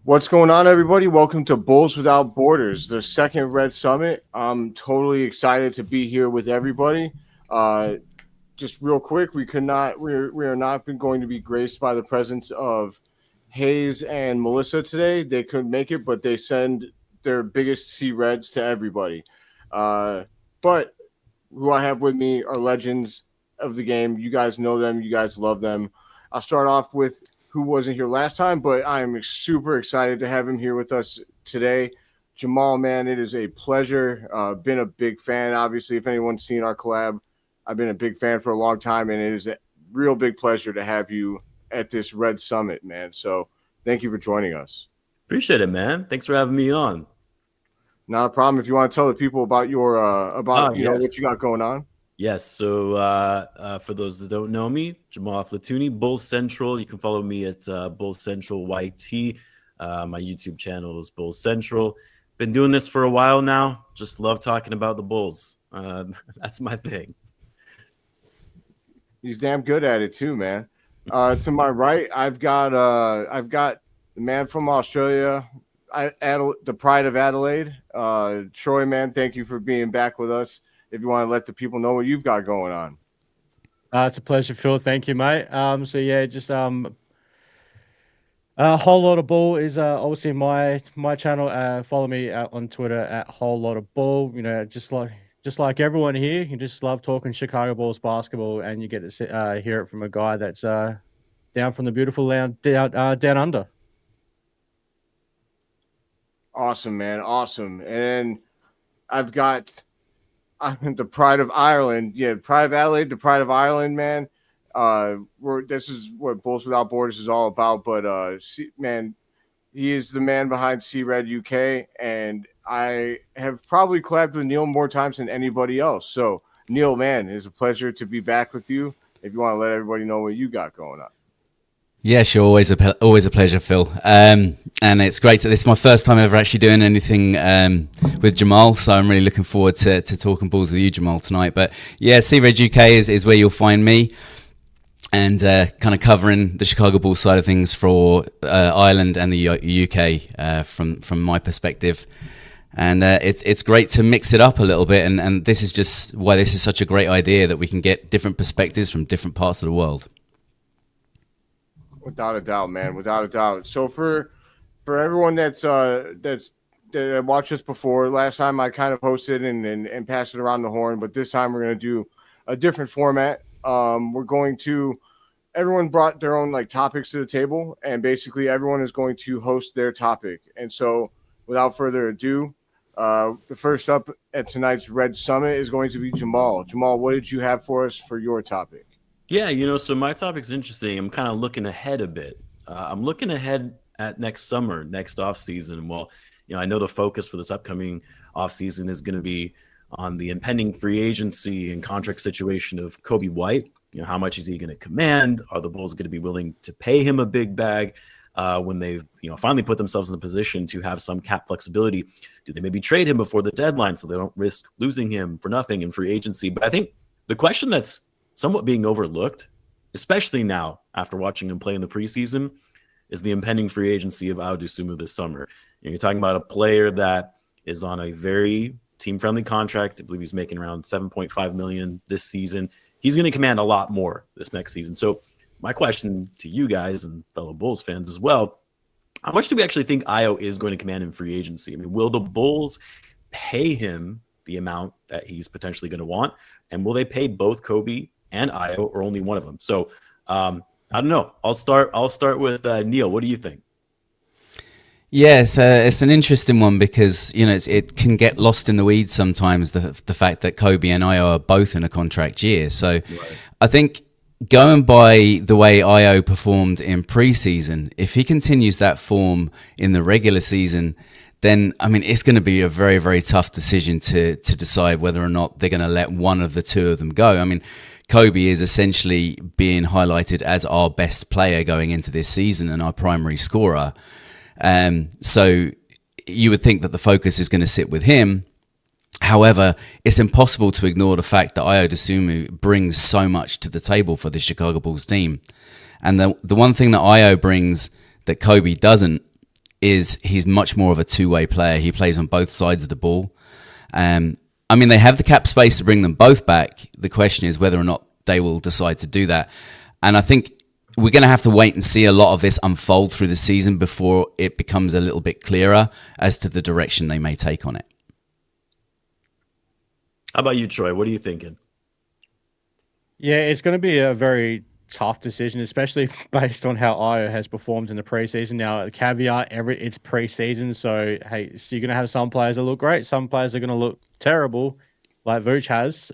What's going on, everybody? Welcome to Bulls Without Borders, the second Red Summit. I'm totally excited to be here with everybody. Just real quick, we are not going to be graced by the presence of Haize and Melissa today. They couldn't make it, but they send their biggest C Reds to everybody. But who I have with me are legends of the game. You guys know them. You guys love them. I'll start off with who wasn't here last time, but I am super excited to have him here with us today. Jamaal, man, it is a pleasure. Been a big fan. Obviously, if anyone's seen our collab, I've been a big fan for a long time, and it is a real big pleasure to have you at this Red Summit, man. So thank you for joining us. Appreciate it, man. Thanks for having me on. Not a problem. If you want to tell the people about your what you got going on. Yes. So for those that don't know me, Jamaal Flatouni, Bull Central. You can follow me at Bull Central YT. My YouTube channel is Bull Central. Been doing this for a while now. Just love talking about the Bulls. That's my thing. He's damn good at it too, man. To my right, I've got the man from Australia, the pride of Adelaide. Troy, man, thank you for being back with us. If you want to let the people know what you've got going on. It's a pleasure, Phil. Thank you, mate. Whole Lotta Bull is obviously my channel. Follow me on Twitter at Whole Lotta Bull. You know, just like everyone here, you just love talking Chicago Bulls basketball, and you get to hear it from a guy that's down from the beautiful land down under. Awesome, man. Awesome. And I'm the pride of Ireland. Yeah, pride of Adelaide, the pride of Ireland, man. This is what Bulls Without Borders is all about. But man, he is the man behind C Red UK, and I have probably collabed with Neill more times than anybody else. So Neill, man, it's a pleasure to be back with you. If you want to let everybody know what you got going on. Yeah, sure. Always a pleasure, Phil. And it's great. This is my first time ever actually doing anything with Jamaal, so I'm really looking forward to talking balls with you, Jamaal, tonight. But yeah, C-Red UK is where you'll find me, and kind of covering the Chicago Bulls side of things for Ireland and the UK from my perspective. And it's great to mix it up a little bit, and this is just why this is such a great idea, that we can get different perspectives from different parts of the world. Without a doubt, man. Without a doubt. So for everyone that watched us before, last time I kind of hosted and passed it around the horn, but this time we're going to do a different format. Everyone brought their own topics to the table, and basically everyone is going to host their topic. And so without further ado, the first up at tonight's Red Summit is going to be Jamaal. Jamaal, what did you have for us for your topic? Yeah, so my topic's interesting. I'm kind of looking ahead a bit. I'm looking ahead at next summer, next offseason. Well, I know the focus for this upcoming offseason is going to be on the impending free agency and contract situation of Coby White. How much is he going to command? Are the Bulls going to be willing to pay him a big bag when they've finally put themselves in a position to have some cap flexibility? Do they maybe trade him before the deadline so they don't risk losing him for nothing in free agency? But I think the question that's somewhat being overlooked, especially now after watching him play in the preseason, is the impending free agency of Ayo Dosunmu this summer. You're talking about a player that is on a very team-friendly contract. I believe he's making around $7.5 million this season. He's going to command a lot more this next season. So my question to you guys and fellow Bulls fans as well, how much do we actually think Ayo is going to command in free agency? I mean, will the Bulls pay him the amount that he's potentially going to want? And will they pay both Coby and Ayo, or only one of them? So I don't know. I'll start with Neill. What do you think? Yeah, it's an interesting one because it can get lost in the weeds sometimes. The fact that Coby and Ayo are both in a contract year. So right. I think going by the way Ayo performed in preseason, if he continues that form in the regular season, then it's going to be a very, very tough decision to decide whether or not they're going to let one of the two of them go. Coby is essentially being highlighted as our best player going into this season and our primary scorer. So you would think that the focus is going to sit with him. However, it's impossible to ignore the fact that Ayo Dosunmu brings so much to the table for the Chicago Bulls team. And the one thing that Ayo brings that Coby doesn't is he's much more of a two-way player. He plays on both sides of the ball. I mean, they have the cap space to bring them both back. The question is whether or not they will decide to do that. And I think we're going to have to wait and see a lot of this unfold through the season before it becomes a little bit clearer as to the direction they may take on it. How about you, Troy? What are you thinking? Yeah, it's going to be a very tough decision, especially based on how Io has performed in the preseason. Now, caveat, it's preseason, so hey, so you're going to have some players that look great, some players are going to look terrible, like Vooch has.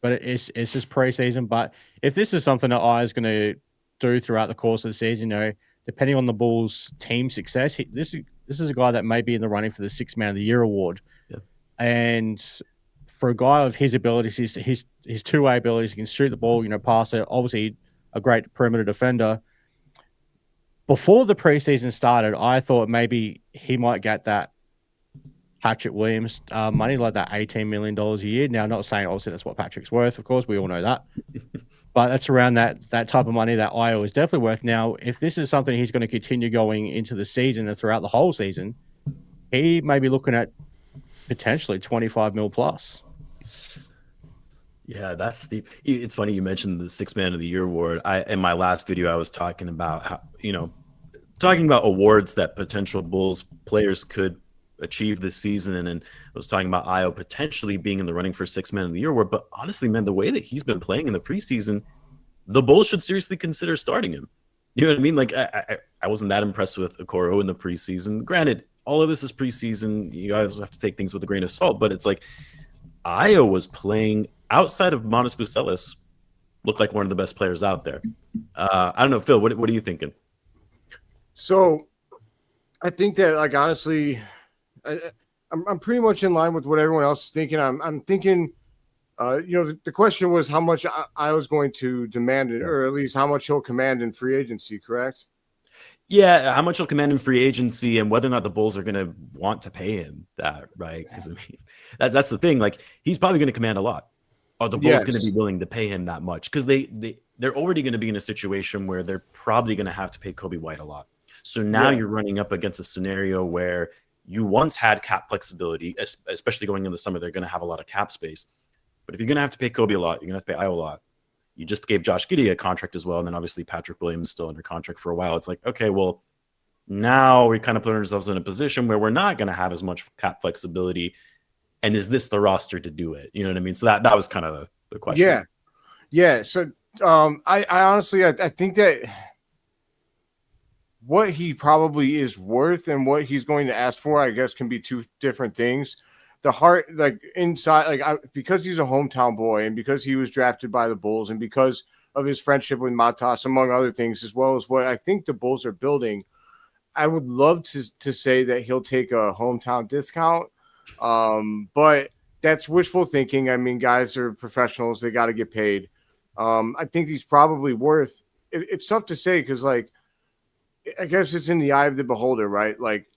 But it's just preseason. But if this is something that Io is going to do throughout the course of the season, depending on the Bulls' team success, this is a guy that may be in the running for the Sixth Man of the Year award. Yeah. And for a guy of his abilities, his two-way abilities, he can shoot the ball, pass it. Obviously, a great perimeter defender. Before the preseason started, I thought maybe he might get that Patrick Williams money, like that $18 million a year. Now, not saying obviously that's what Patrick's worth, of course, we all know that. But that's around that type of money that Io is definitely worth. Now, if this is something he's going to continue going into the season and throughout the whole season, he may be looking at potentially 25 mil plus. Yeah, that's steep. It's funny you mentioned the Sixth Man of the Year award. In my last video, I was talking about how, talking about awards that potential Bulls players could achieve this season, and I was talking about Io potentially being in the running for Sixth Man of the Year award. But honestly, man, the way that he's been playing in the preseason, the Bulls should seriously consider starting him. You know what I mean? Like I wasn't that impressed with Okoro in the preseason. Granted, all of this is preseason. You guys have to take things with a grain of salt, but it's like Io was playing outside of Manas Bucelis, looked like one of the best players out there. I don't know, Phil, what are you thinking? So I think that, like, honestly, I'm pretty much in line with what everyone else is thinking. I'm thinking, the question was how much I was going to demand it, or at least how much he'll command in free agency, correct? Yeah, how much he'll command in free agency and whether or not the Bulls are going to want to pay him that, right? Because I mean, that's the thing. Like, he's probably going to command a lot. Are the Bulls going to be willing to pay him that much? Because they're already going to be in a situation where they're probably going to have to pay Kobe White a lot. So now you're running up against a scenario where you once had cap flexibility, especially going in the summer. They're going to have a lot of cap space. But if you're going to have to pay Kobe a lot, you're going to have to pay Io a lot. You just gave Josh Giddey a contract as well. And then obviously Patrick Williams is still under contract for a while. It's like, okay, well, now we kind of put ourselves in a position where we're not going to have as much cap flexibility. And is this the roster to do it? You know what I mean? So that was kind of the question. Yeah. So I honestly, I think that what he probably is worth and what he's going to ask for, I guess, can be two different things. The heart, like inside, because he's a hometown boy and because he was drafted by the Bulls and because of his friendship with Matas, among other things, as well as what I think the Bulls are building, I would love to say that he'll take a hometown discount. But that's wishful thinking. I mean, guys are professionals. They got to get paid. I think he's probably worth it's tough to say because, like, I guess it's in the eye of the beholder, right? Like,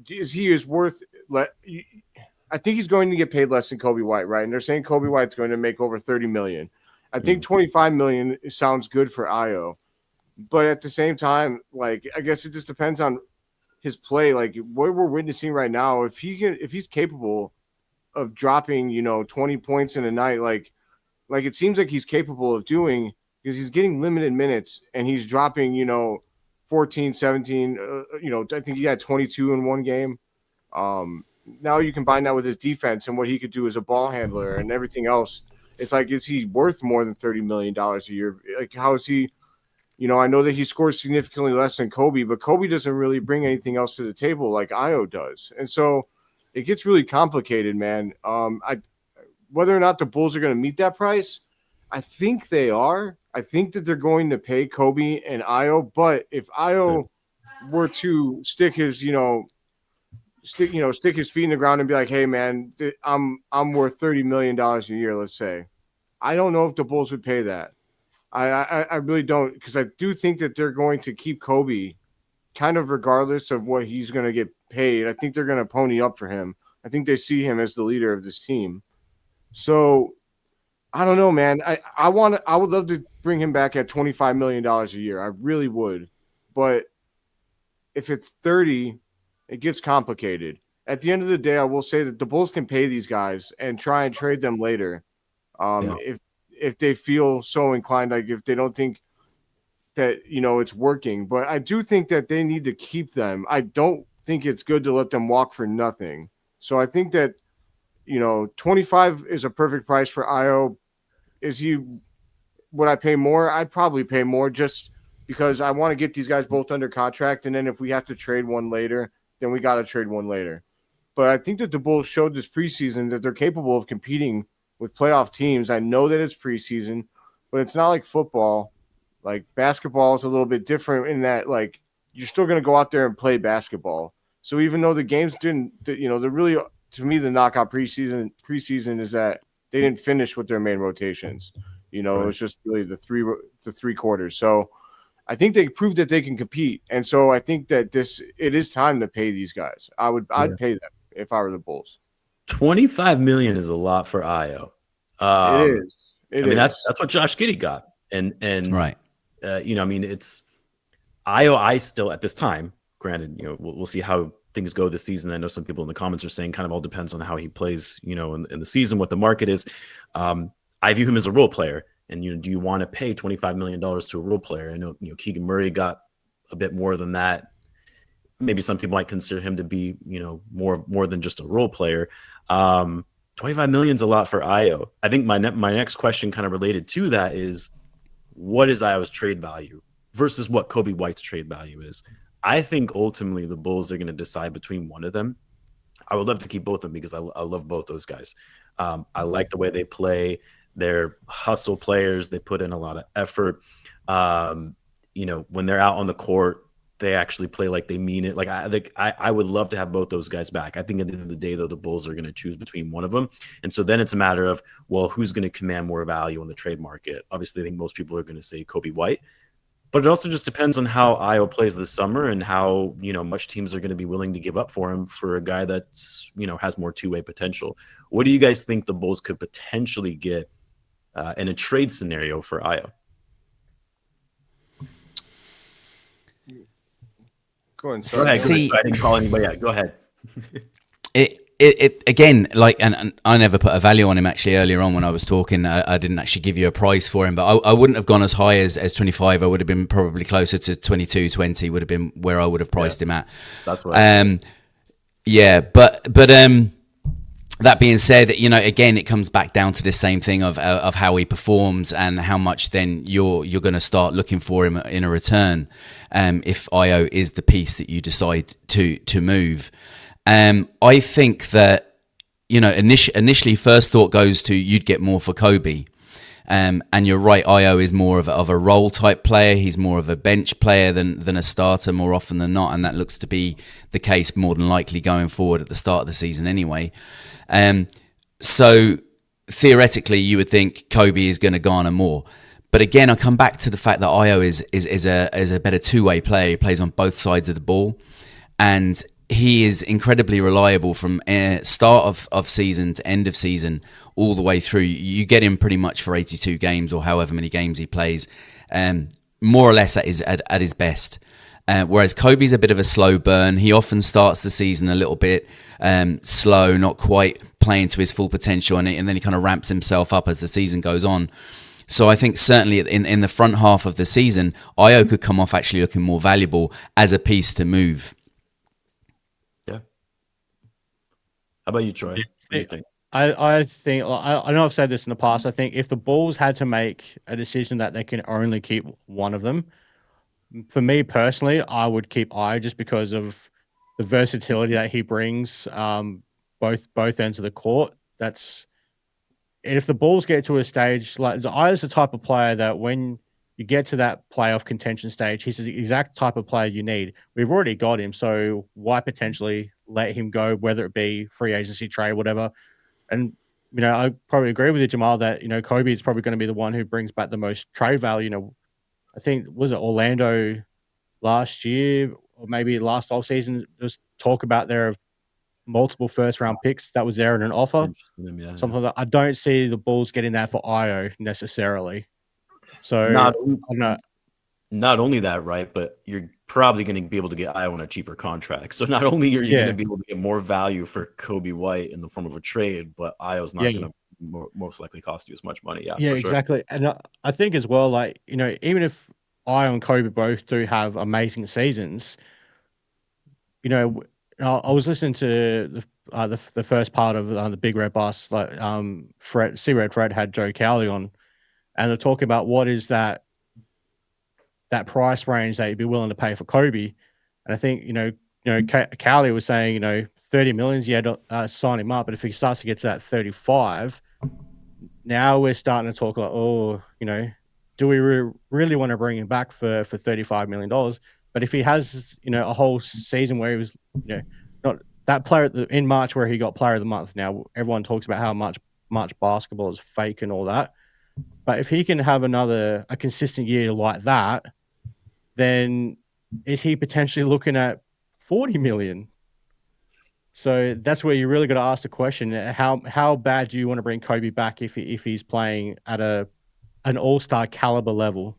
is worth I think he's going to get paid less than Kobe White, right? And they're saying Kobe White's going to make over $30 million. I think $25 million sounds good for Io. But at the same time, like, I guess it just depends on his play. Like, what we're witnessing right now, if he's capable of dropping, 20 points in a night, like it seems like he's capable of doing, because he's getting limited minutes and he's dropping, 14, 17, I think he had 22 in one game. Now you combine that with his defense and what he could do as a ball handler and everything else. It's like, is he worth more than $30 million a year? Like, how is he? I know that he scores significantly less than Kobe, but Kobe doesn't really bring anything else to the table like Io does. And so it gets really complicated, man. Whether or not the Bulls are going to meet that price, I think they are. I think that they're going to pay Kobe and Io, but if Io were to stick his, stick his feet in the ground and be like, hey, man, I'm worth $30 million a year, let's say. I don't know if the Bulls would pay that. I really don't, because I do think that they're going to keep Kobe kind of regardless of what he's going to get paid. I think they're going to pony up for him. I think they see him as the leader of this team. So I don't know, man. I would love to bring him back at $25 million a year. I really would. But if it's 30, it gets complicated. At the end of the day, I will say that the Bulls can pay these guys and try and trade them later, if they feel so inclined. Like if they don't think that it's working, but I do think that they need to keep them. I don't think it's good to let them walk for nothing. So I think that 25 is a perfect price for Io. Would I pay more? I'd probably pay more just because I want to get these guys both under contract, and then if we have to trade one later, then we got to trade one later. But I think that the Bulls showed this preseason that they're capable of competing with playoff teams. I know that it's preseason, but it's not like football. Like basketball is a little bit different in that, like, you're still going to go out there and play basketball. So even though the games didn't, they're really, to me, the knockout preseason is that they didn't finish with their main rotations. It was just really the three quarters. So I think they proved that they can compete. And so I think that it is time to pay these guys. I'd pay them if I were the Bulls. $25 million is a lot for Io. It is. I mean, that's what Josh Giddey got. And right. It's Io. I still at this time, granted, we'll see how things go this season. I know some people in the comments are saying kind of all depends on how he plays, in the season, what the market is. I view him as a role player, and do you want to pay $25 million to a role player? I know Keegan Murray got a bit more than that. Maybe some people might consider him to be more than just a role player. 25 million is a lot for Io. I think my next question kind of related to that is, what is Io's trade value versus what Kobe White's trade value is? I think ultimately the Bulls are going to decide between one of them. I would love to keep both of them because I love both those guys. I like the way they play. They're hustle players. They put in a lot of effort. When they're out on the court, they actually play like they mean it. Like I would love to have both those guys back. I think at the end of the day, though, the Bulls are going to choose between one of them. And so then it's a matter of, well, who's going to command more value on the trade market? Obviously, I think most people are going to say Kobe White. But it also just depends on how Io plays this summer and how, much teams are going to be willing to give up for him for a guy that's, has more two-way potential. What do you guys think the Bulls could potentially get in a trade scenario for Io? Go ahead. I didn't call anybody out. Go ahead. It again, like, and I never put a value on him actually earlier on when I was talking. I didn't actually give you a price for him, but I wouldn't have gone as high as 25. I would have been probably closer to 22, 20 would have been where I would have priced him at. That's right. But that being said, again, it comes back down to the same thing of how he performs and how much then you're going to start looking for him in a return. If Io is the piece that you decide to move. I think that, initially first thought goes to you'd get more for Kobe. And you're right, Io is more of a role type player. He's more of a bench player than a starter more often than not. And that looks to be the case more than likely going forward at the start of the season anyway. So theoretically, you would think Kobe is going to garner more. But again, I come back to the fact that Io is a better two-way player. He plays on both sides of the ball. And he is incredibly reliable from start of season to end of season, all the way through. You get him pretty much for 82 games or however many games he plays, more or less at his best. Whereas Kobe's a bit of a slow burn. He often starts the season a little bit slow, not quite playing to his full potential, and then he kind of ramps himself up as the season goes on. So I think certainly in the front half of the season, Io could come off actually looking more valuable as a piece to move. How about you, Troy? What do you think? I think, I know I've said this in the past, I think if the Bulls had to make a decision that they can only keep one of them, for me personally, I would keep Io just because of the versatility that he brings, both ends of the court. If the Bulls get to a stage, like Io's the type of player that when you get to that playoff contention stage, he's the exact type of player you need. We've already got him, so why potentially let him go, whether it be free agency, trade, whatever. And, I probably agree with you, Jamaal, that, Kobe is probably going to be the one who brings back the most trade value. I think, was it Orlando last year or maybe last offseason, there was talk about their multiple first-round picks that was there in an offer. Something that I don't see the Bulls getting that for Io necessarily. So, I don't know. not only that, right, but you're probably going to be able to get Io on a cheaper contract. So not only are you going to be able to get more value for Kobe White in the form of a trade, but Io's not going to most likely cost you as much money. Yeah, Yeah, for sure. exactly. And I think as well, like, you know, even if Io and Kobe both do have amazing seasons, you know, I was listening to the first part of the Big Red Bus, like Fred had Joe Cowley on, and they're talking about what is that price range that you'd be willing to pay for Kobe. And I think, Cowley was saying, 30 millions, sign him up. But if he starts to get to that 35, now we're starting to talk like, do we really want to bring him back for $35 million? But if he has, a whole season where he was, not that player in March where he got player of the month. Now everyone talks about how much basketball is fake and all that. But if he can have a consistent year like that, then is he potentially looking at 40 million? So that's where you really got to ask the question: how bad do you want to bring Kobe back if he's playing at an all-star caliber level?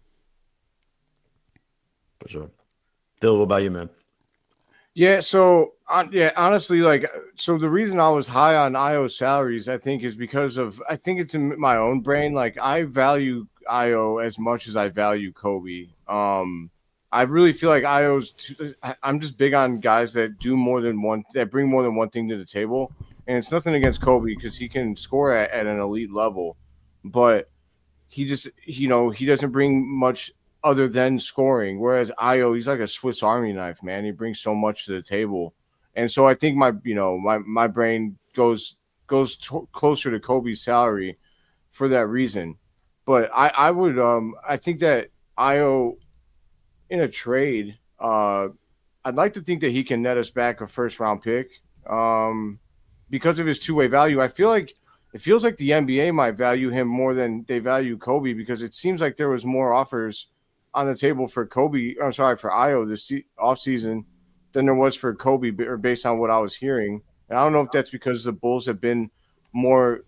For sure. Phil, what about you, man? Yeah, so honestly, so the reason I was high on Io's salaries, I think, is because I think it's in my own brain. Like, I value Io as much as I value Kobe. I really feel like I'm just big on guys that bring more than one thing to the table. And it's nothing against Kobe because he can score at an elite level, but he just, he doesn't bring much other than scoring. Whereas Io, he's like a Swiss Army knife, man. He brings so much to the table. And so I think my brain goes closer to Kobe's salary for that reason. But I think that Io in a trade, I'd like to think that he can net us back a first round pick because of his two-way value. I feel like it feels like the NBA might value him more than they value Kobe because it seems like there was more offers on the table for for Io this offseason than there was for Kobe, or based on what I was hearing. And I don't know if that's because the Bulls have been more,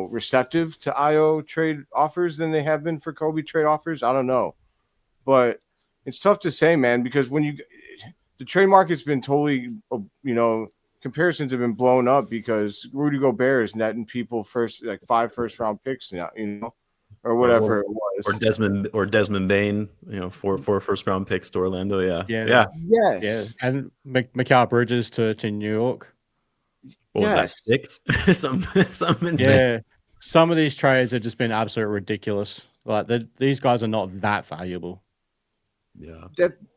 receptive to Io trade offers than they have been for Kobe trade offers. I don't know, but it's tough to say, man, because the trade market's been totally, comparisons have been blown up because Rudy Gobert is netting people 5 first-round picks now, or whatever it was. Or Desmond Bain, 4 first-round picks to Orlando. Yeah. Yes. Yeah. And Mikal Bridges to New York. What was that, 6? some insane. Yeah. Some of these trades have just been absolutely ridiculous. Like, these guys are not that valuable. Yeah.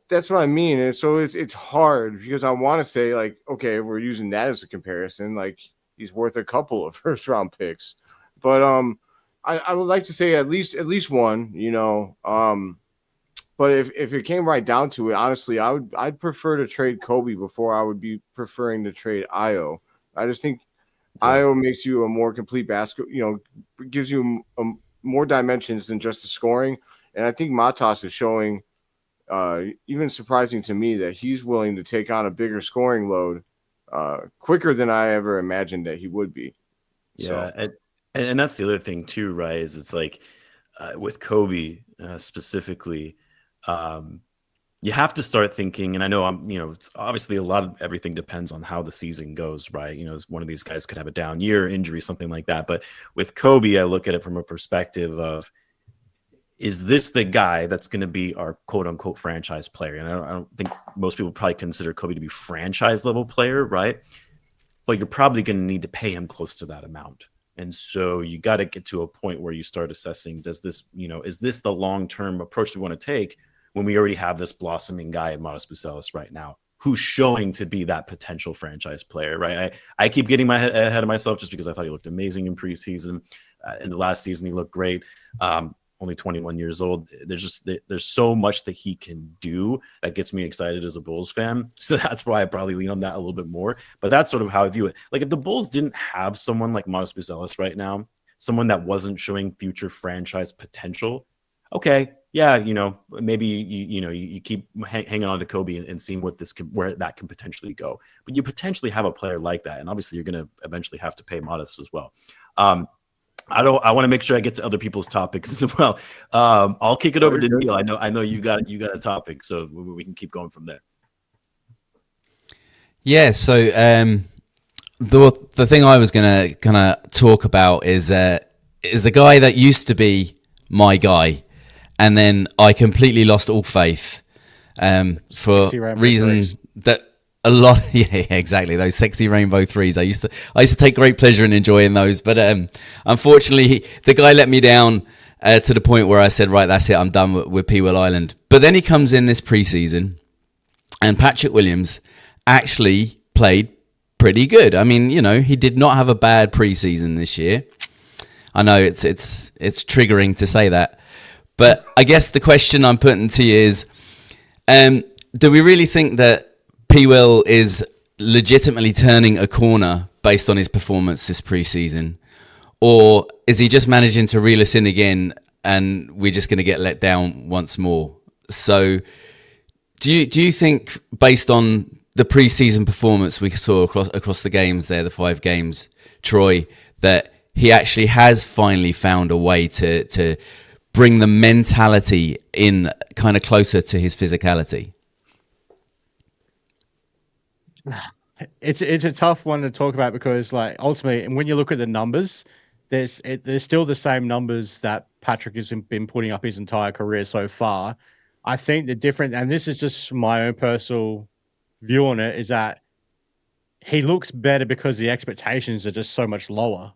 That's what I mean. And so it's hard because I want to say, like, okay, if we're using that as a comparison, like, he's worth a couple of first round picks. But I would like to say at least one, but if it came right down to it, honestly, I'd prefer to trade Kobe before I would be preferring to trade Io. I just think Io makes you a more complete gives you more dimensions than just the scoring. And I think Matas is showing, even surprising to me, that he's willing to take on a bigger scoring load quicker than I ever imagined that he would be. Yeah, and that's the other thing too, right? Is it's like with Kobe specifically, you have to start thinking. And I know it's obviously a lot of everything depends on how the season goes, right? One of these guys could have a down year, injury, something like that. But with Kobe, I look at it from a perspective of, is this the guy that's going to be our quote unquote franchise player? And I don't think most people probably consider Kobe to be franchise level player, right? But you're probably going to need to pay him close to that amount. And so you got to get to a point where you start assessing, is this the long-term approach we want to take when we already have this blossoming guy in Matas Buzelis right now, who's showing to be that potential franchise player, right? I keep getting my head ahead of myself just because I thought he looked amazing in preseason. In the last season, he looked great. Only 21 years old. There's so much that he can do that gets me excited as a Bulls fan. So that's why I probably lean on that a little bit more. But that's sort of how I view it. Like, if the Bulls didn't have someone like Matas Buzelis right now, someone that wasn't showing future franchise potential, okay, yeah, maybe you keep hanging on to Kobe and seeing where that can potentially go. But you potentially have a player like that, and obviously you're going to eventually have to pay Matas as well. I want to make sure I get to other people's topics as well. I'll kick it over to Neill. I know you got a topic, so we can keep going from there. Yeah. So the thing I was gonna kind of talk about is the guy that used to be my guy, and then I completely lost all faith for reasons that. A lot, yeah, exactly. Those sexy rainbow threes. I used to take great pleasure in enjoying those, but unfortunately, the guy let me down to the point where I said, "Right, that's it. I'm done with P. Will Island." But then he comes in this preseason, and Patrick Williams actually played pretty good. I mean, he did not have a bad preseason this year. I know it's triggering to say that, but I guess the question I'm putting to you is, do we really think that P. Will is legitimately turning a corner based on his performance this preseason, or is he just managing to reel us in again and we're just going to get let down once more? So do you think, based on the preseason performance we saw across the games there, the 5 games, Troy, that he actually has finally found a way to bring the mentality in kind of closer to his physicality? It's a tough one to talk about because, like, ultimately, when you look at the numbers, there's still the same numbers that Patrick has been putting up his entire career so far. I think the difference, and this is just my own personal view on it, is that he looks better because the expectations are just so much lower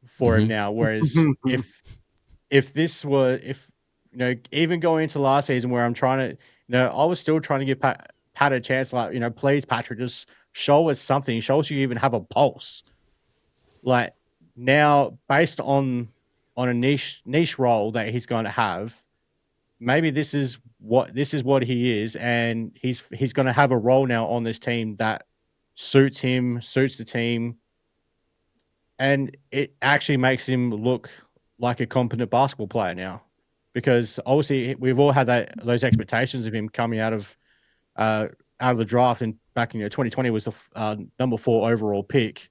for him now. Whereas if even going into last season where I'm trying to, I was still trying to give Pat a chance, like, please, Patrick, just show us something. Show us you even have a pulse. Like, now, based on a niche role that he's going to have, maybe this is what he is, and he's going to have a role now on this team that suits him, suits the team, and it actually makes him look like a competent basketball player now. Because obviously we've all had those expectations of him coming out of the draft, and back in 2020 was the number 4 overall pick.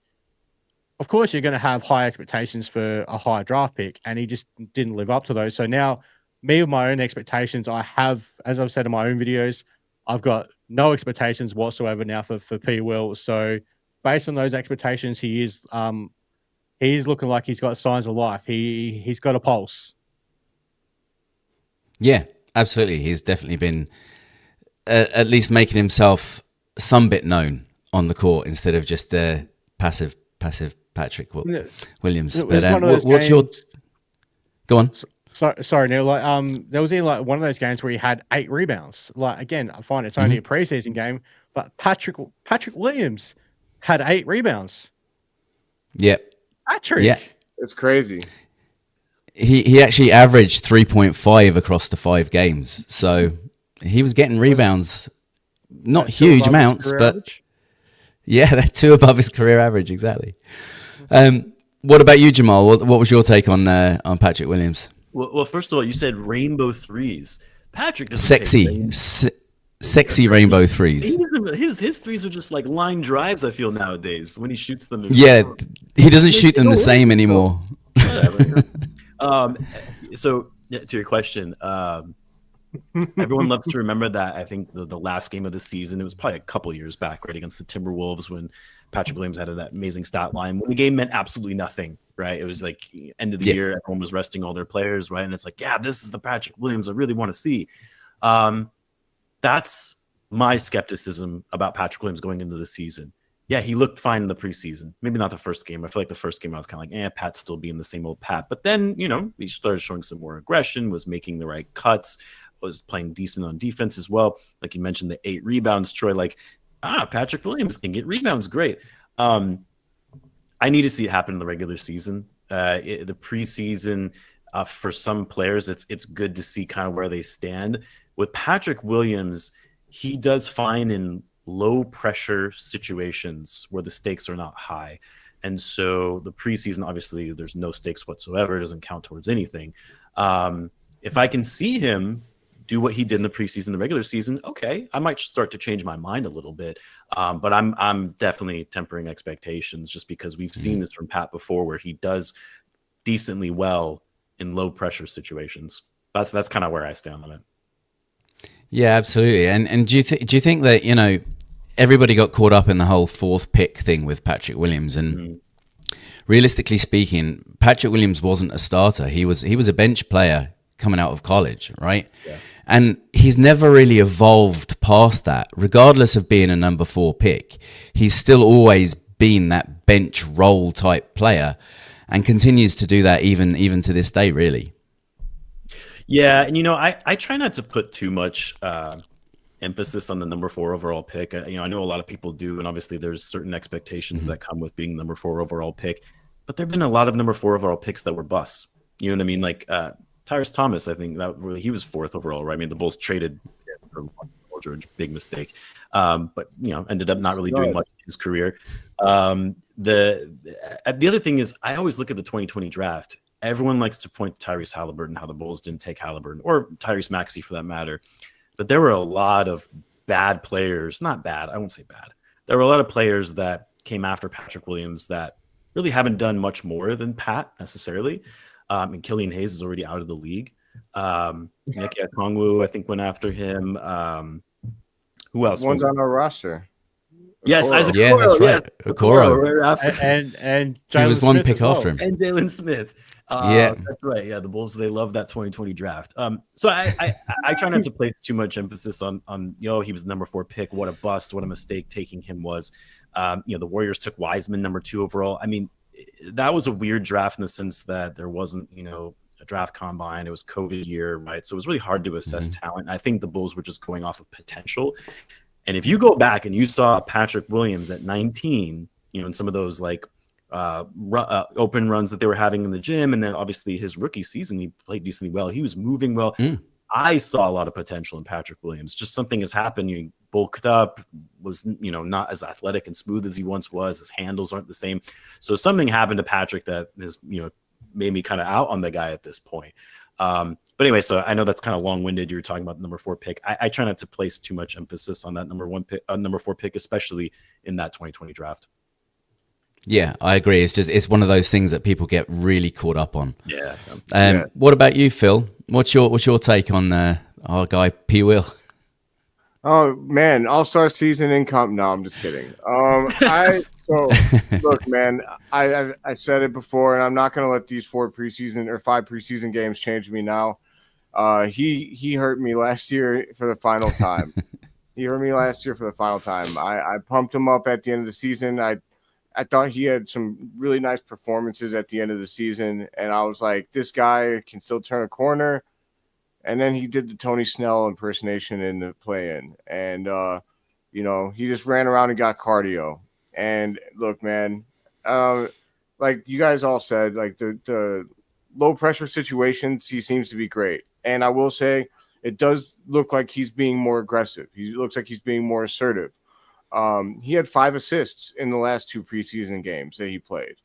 Of course, you're going to have high expectations for a high draft pick, and he just didn't live up to those. So now, me with my own expectations, I have, as I've said in my own videos, I've got no expectations whatsoever now for P. Will. So based on those expectations, he is looking like he's got signs of life. He's got a pulse. Yeah, absolutely. He's definitely been at least making himself some bit known on the court instead of just passive Patrick Williams. But what's your... Go on. Sorry, Neill. Like, there was even like one of those games where he had 8 rebounds. Like, again, I find it's only a preseason game, but Patrick Williams had 8 rebounds. Yep. Patrick. Yeah. It's crazy. He actually averaged 3.5 across the 5 games, so he was getting rebounds, not huge amounts, but average? Yeah, they're 2 above his career average, exactly. What about you, Jamaal? What was your take on Patrick Williams? Well, first of all, you said rainbow threes. Patrick doesn't sexy rainbow threes. His threes are just like line drives, I feel, nowadays when he shoots them. Yeah, he doesn't shoot them the same anymore. So to your question, everyone loves to remember that. I think the last game of the season, it was probably a couple years back, right, against the Timberwolves, when Patrick Williams had that amazing stat line when the game meant absolutely nothing, right? It was like end of the year, everyone was resting all their players, right? And it's like, yeah, this is the Patrick Williams I really want to see. That's my skepticism about Patrick Williams going into the season. Yeah, he looked fine in the preseason. Maybe not the first game. I feel like the first game I was kind of like, Pat's still being the same old Pat. But then, he started showing some more aggression, was making the right cuts, was playing decent on defense as well. Like you mentioned, the 8 rebounds, Troy, like, Patrick Williams can get rebounds. Great. I need to see it happen in the regular season. The preseason, for some players, it's good to see kind of where they stand. With Patrick Williams, he does fine in low pressure situations where the stakes are not high. And so the preseason, obviously, there's no stakes whatsoever. It doesn't count towards anything. If I can see him do what he did in the preseason, the regular season, okay, I might start to change my mind a little bit. But I'm definitely tempering expectations, just because we've seen this from Pat before, where he does decently well in low pressure situations. That's kind of where I stand on it. Yeah, absolutely. And do you think that, you know, everybody got caught up in the whole fourth pick thing with Patrick Williams, and realistically speaking, Patrick Williams wasn't a starter. He was a bench player coming out of college, right? Yeah. And he's never really evolved past that. Regardless of being a number 4 pick, he's still always been that bench role type player, and continues to do that even to this day, really. Yeah, and you know, I try not to put too much emphasis on the number 4 overall pick. You know, I know a lot of people do, and obviously there's certain expectations that come with being number 4 overall pick. But there've been a lot of number 4 overall picks that were busts. You know what I mean? Like Tyrus Thomas, I think that he was 4th overall, right? I mean, the Bulls traded for Paul George, big mistake. But you know, ended up not really doing much in his career. The other thing is, I always look at the 2020 draft. Everyone likes to point to Tyrese Halliburton, how the Bulls didn't take Halliburton, or Tyrese Maxey for that matter. But there were a lot of bad players. Not bad, I won't say bad. There were a lot of players that came after Patrick Williams that really haven't done much more than Pat necessarily. And Killian Haize is already out of the league. Nick Okongwu, I think, went after him. Who else? One's on our roster. Yes, Isaac yeah, Okoro, that's right. Yes, Okoro. Right after. And he was Jalen one Smith pick as well. after him. And Jalen Smith. Yeah, that's right. Yeah, the Bulls, they love that 2020 draft. So I try not to place too much emphasis on he was the number 4 pick. What a bust! What a mistake taking him was. The Warriors took Wiseman number 2 overall. I mean, that was a weird draft in the sense that there wasn't a draft combine. It was COVID year, right? So it was really hard to assess talent. I think the Bulls were just going off of potential. And if you go back and you saw Patrick Williams at 19, in some of those like open runs that they were having in the gym, and then obviously his rookie season, he played decently well. He was moving well. I saw a lot of potential in Patrick Williams. Just something has happened. He bulked up, was not as athletic and smooth as he once was. His handles aren't the same. So something happened to Patrick that has made me kind of out on the guy at this point. But anyway, so I know that's kind of long-winded. You're talking about the number 4 pick. I try not to place too much emphasis on that number 4 pick, especially in that 2020 draft. Yeah, I agree. It's one of those things that people get really caught up on. Yeah. What about you, Phil? What's your take on our guy P. Will? Oh man, All-Star season income. No, I'm just kidding. Look, man, I said it before, and I'm not gonna let these 5 preseason games change me now. He hurt me last year for the final time. I pumped him up at the end of the season. I thought he had some really nice performances at the end of the season, and I was like, this guy can still turn a corner. And then he did the Tony Snell impersonation in the play-in, and he just ran around and got cardio. And look, man, like you guys all said, like the low pressure situations, he seems to be great. And I will say, it does look like he's being more aggressive. He looks like he's being more assertive. He had 5 assists in the last 2 preseason games that he played.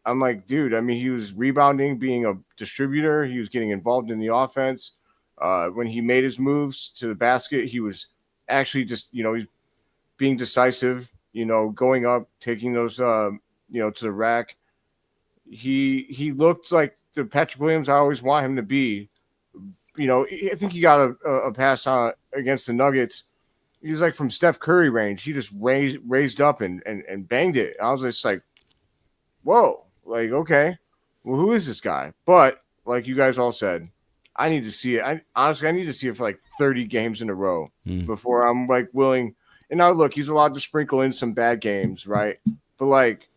I'm like, dude, I mean, he was rebounding, being a distributor. He was getting involved in the offense. When he made his moves to the basket, he was actually just, he's being decisive, going up, taking those, to the rack. He looked like the Patrick Williams I always want him to be. I think he got a pass on against the Nuggets. He was like from Steph Curry range. He just raised up and banged it. I was just like, whoa, like, okay, well, who is this guy? But like you guys all said, I need to see it. I need to see it for like 30 games in a row before I'm like willing. And now look, he's allowed to sprinkle in some bad games, right? But like,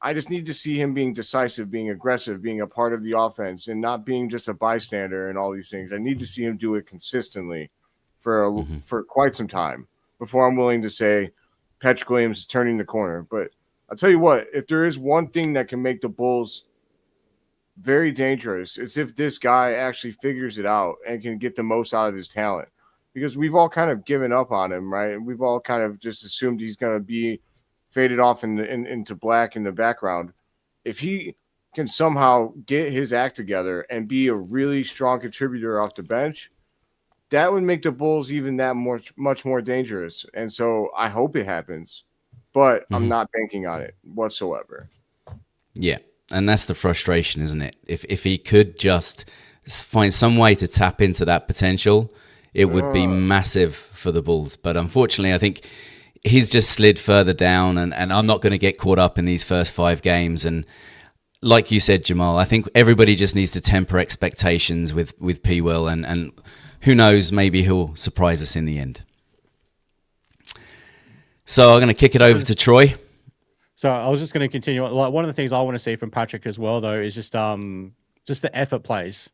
I just need to see him being decisive, being aggressive, being a part of the offense, and not being just a bystander and all these things. I need to see him do it consistently for quite some time before I'm willing to say Patrick Williams is turning the corner. But I'll tell you what, if there is one thing that can make the Bulls very dangerous, it's if this guy actually figures it out and can get the most out of his talent. Because we've all kind of given up on him, right? And we've all kind of just assumed he's going to be faded off into black in the background. If he can somehow get his act together and be a really strong contributor off the bench, that would make the Bulls even that much more dangerous. And so I hope it happens, but I'm not banking on it whatsoever. Yeah, And that's the frustration, isn't it? If he could just find some way to tap into that potential, it would be massive for the Bulls. But unfortunately, I think he's just slid further down, and I'm not going to get caught up in these first 5 games. And like you said, Jamaal, I think everybody just needs to temper expectations with P. Will, and who knows, maybe he'll surprise us in the end. So I'm going to kick it over to Troy. So I was just going to continue. Like, one of the things I want to see from Patrick as well, though, is just the effort plays,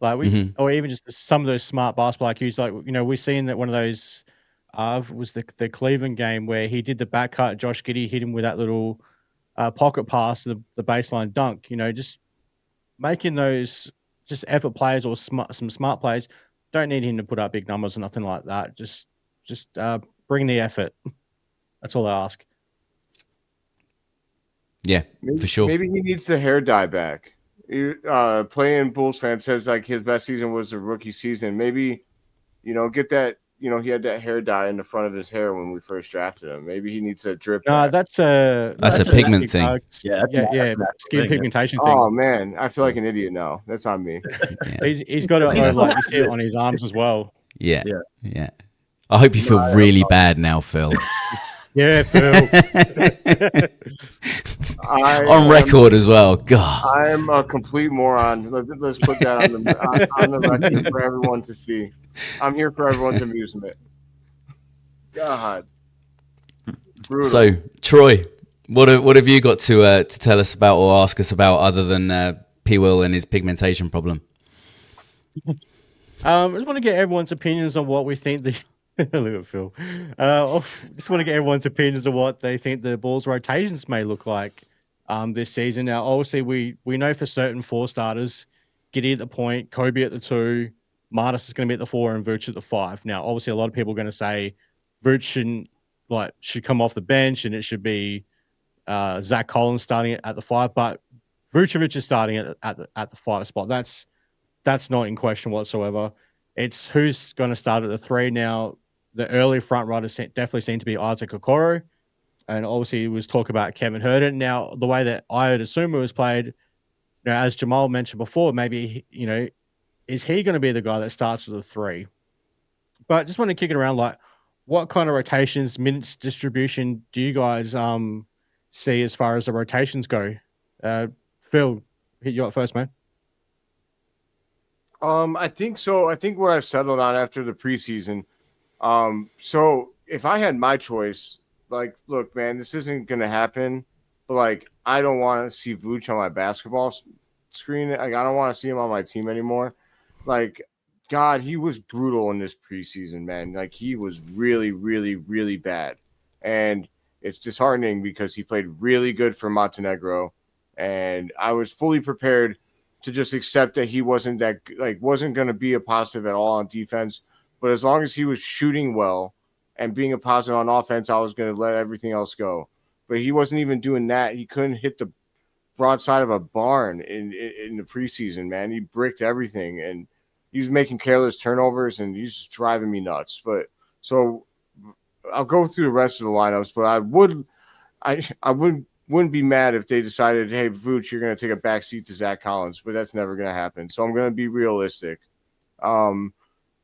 like or even just some of those smart basketball IQs. Like, you know, we've seen that one of those was the Cleveland game where he did the back cut. Josh Giddey hit him with that little pocket pass, the baseline dunk. You know, just making those just effort plays or some smart plays. Don't need him to put up big numbers or nothing like that. Just bring the effort. That's all I ask. Yeah, for sure. Maybe he needs the hair dye back. Playing Bulls fan says like his best season was the rookie season. Maybe, you know, get that. You know, he had that hair dye in the front of his hair when we first drafted him. Maybe he needs a drip. No, that's a pigment thing. Yeah, skin pigmentation thing. Oh man, I feel like an idiot now. That's on me. Yeah. He's got it. Like you see it on his arms as well. Yeah. I hope you feel really bad now, Phil. Yeah, Phil. On record as well. God, I'm a complete moron. Let's put that on the record for everyone to see. I'm here for everyone's amusement. God. Brutal. So, Troy, what have you got to tell us about or ask us about other than P. Will and his pigmentation problem? I just want to get everyone's opinions on what we think the. Look at Phil. Just want to get everyone's opinions on what they think the Bulls' rotations may look like this season. Now, obviously, we know for certain 4 starters: Giddey at the point, Kobe at the 2, Martis is going to be at the 4, and Vooch at the 5. Now, obviously, a lot of people are going to say Vooch should come off the bench, and it should be Zach Collins starting at the 5. But Vucevic is starting at the 5 spot. That's not in question whatsoever. It's who's going to start at the 3 now. The early front runners definitely seem to be Isaac Okoro, and obviously it was talk about Kevin Herden. Now, the way that I would assume it was played, you know, as Jamaal mentioned before, maybe, you know, is he going to be the guy that starts at the 3? But just want to kick it around, like, what kind of rotations, minutes distribution do you guys see as far as the rotations go? Phil, hit you up first, man. I think so. I think what I've settled on after the preseason. So if I had my choice, like, look, man, this isn't going to happen, but like, I don't want to see Vooch on my basketball screen. Like, I don't want to see him on my team anymore. Like, God, he was brutal in this preseason, man. Like, he was really, really, really bad. And it's disheartening because he played really good for Montenegro. And I was fully prepared to just accept that he wasn't going to be a positive at all on defense. But as long as he was shooting well and being a positive on offense, I was going to let everything else go. But he wasn't even doing that. He couldn't hit the broadside of a barn in the preseason, man. He bricked everything, and he was making careless turnovers, and he's just driving me nuts. But so I'll go through the rest of the lineups, but I wouldn't be mad if they decided, hey, Vooch, you're going to take a backseat to Zach Collins, but that's never going to happen. So I'm going to be realistic.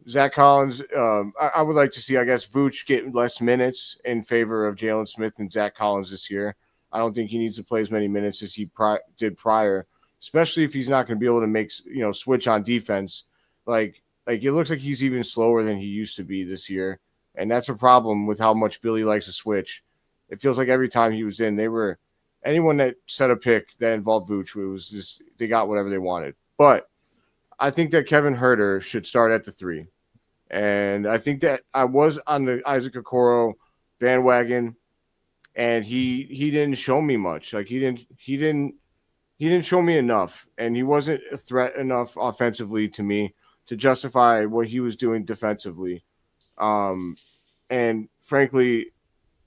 Zach Collins, I would like to see, I guess, Vooch get less minutes in favor of Jalen Smith and Zach Collins this year. I don't think he needs to play as many minutes as he did prior, especially if he's not going to be able to make, switch on defense. Like it looks like he's even slower than he used to be this year, and that's a problem with how much Billy likes to switch. It feels like every time he was in, anyone that set a pick that involved Vooch, it was just they got whatever they wanted. But I think that Kevin Herter should start at the 3. And I think that I was on the Isaac Okoro bandwagon, and he didn't show me much. Like he didn't show me enough, and he wasn't a threat enough offensively to me to justify what he was doing defensively. And frankly,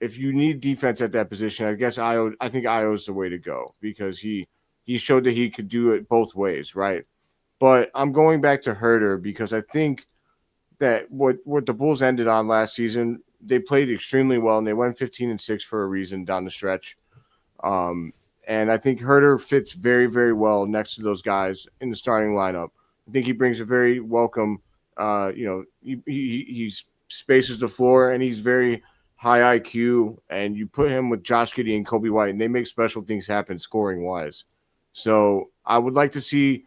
if you need defense at that position, I guess I think Io's the way to go, because he showed that he could do it both ways, right? But I'm going back to Herter because I think that what the Bulls ended on last season, they played extremely well, and they went 15-6 for a reason down the stretch. And I think Herter fits very, very well next to those guys in the starting lineup. I think he brings a very welcome, he spaces the floor, and he's very high IQ. And you put him with Josh Giddey and Kobe White, and they make special things happen scoring-wise. So I would like to see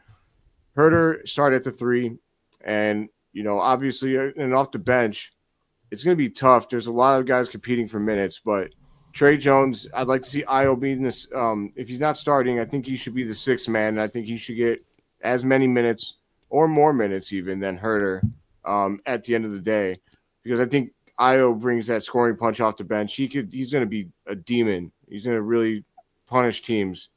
Herter start at the 3. And, obviously, and off the bench, it's going to be tough. There's a lot of guys competing for minutes, but Trey Jones, I'd like to see Io be in this. If he's not starting, I think he should be the 6th man. And I think he should get as many minutes or more minutes even than Herter at the end of the day, because I think Io brings that scoring punch off the bench. He's going to be a demon. He's going to really punish teams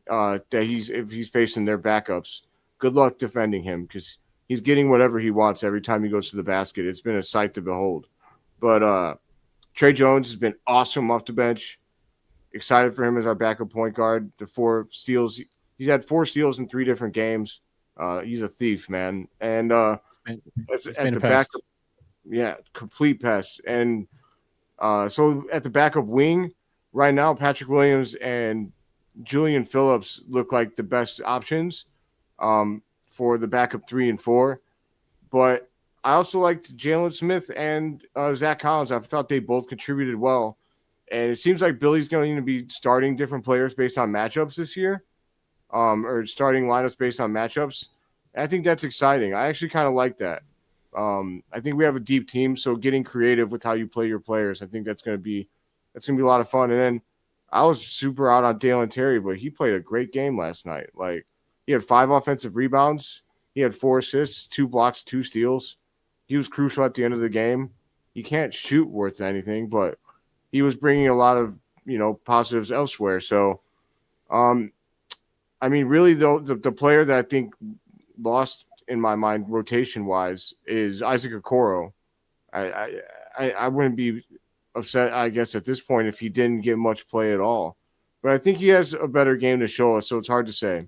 if he's facing their backups. Good luck defending him, because he's getting whatever he wants every time he goes to the basket. It's been a sight to behold. But Trey Jones has been awesome off the bench. Excited for him as our backup point guard. The 4 steals. He's had 4 steals in 3 different games. He's a thief, man. And at the backup, complete pest. And so at the backup wing, right now, Patrick Williams and Julian Phillips look like the best options for the backup 3 and 4. But I also liked Jalen Smith and Zach Collins. I thought they both contributed well. And it seems like Billy's going to be starting different players based on matchups this year, or starting lineups based on matchups. And I think that's exciting. I actually kind of like that. I think we have a deep team, so getting creative with how you play your players, I think that's going to be a lot of fun. And then I was super out on Dalen Terry, but he played a great game last night. Like, he had 5 offensive rebounds. He had 4 assists, 2 blocks, 2 steals. He was crucial at the end of the game. He can't shoot worth anything, but he was bringing a lot of, positives elsewhere. So, really, though, the player that I think lost in my mind rotation-wise is Isaac Okoro. I wouldn't be upset, I guess, at this point if he didn't get much play at all. But I think he has a better game to show us, so it's hard to say.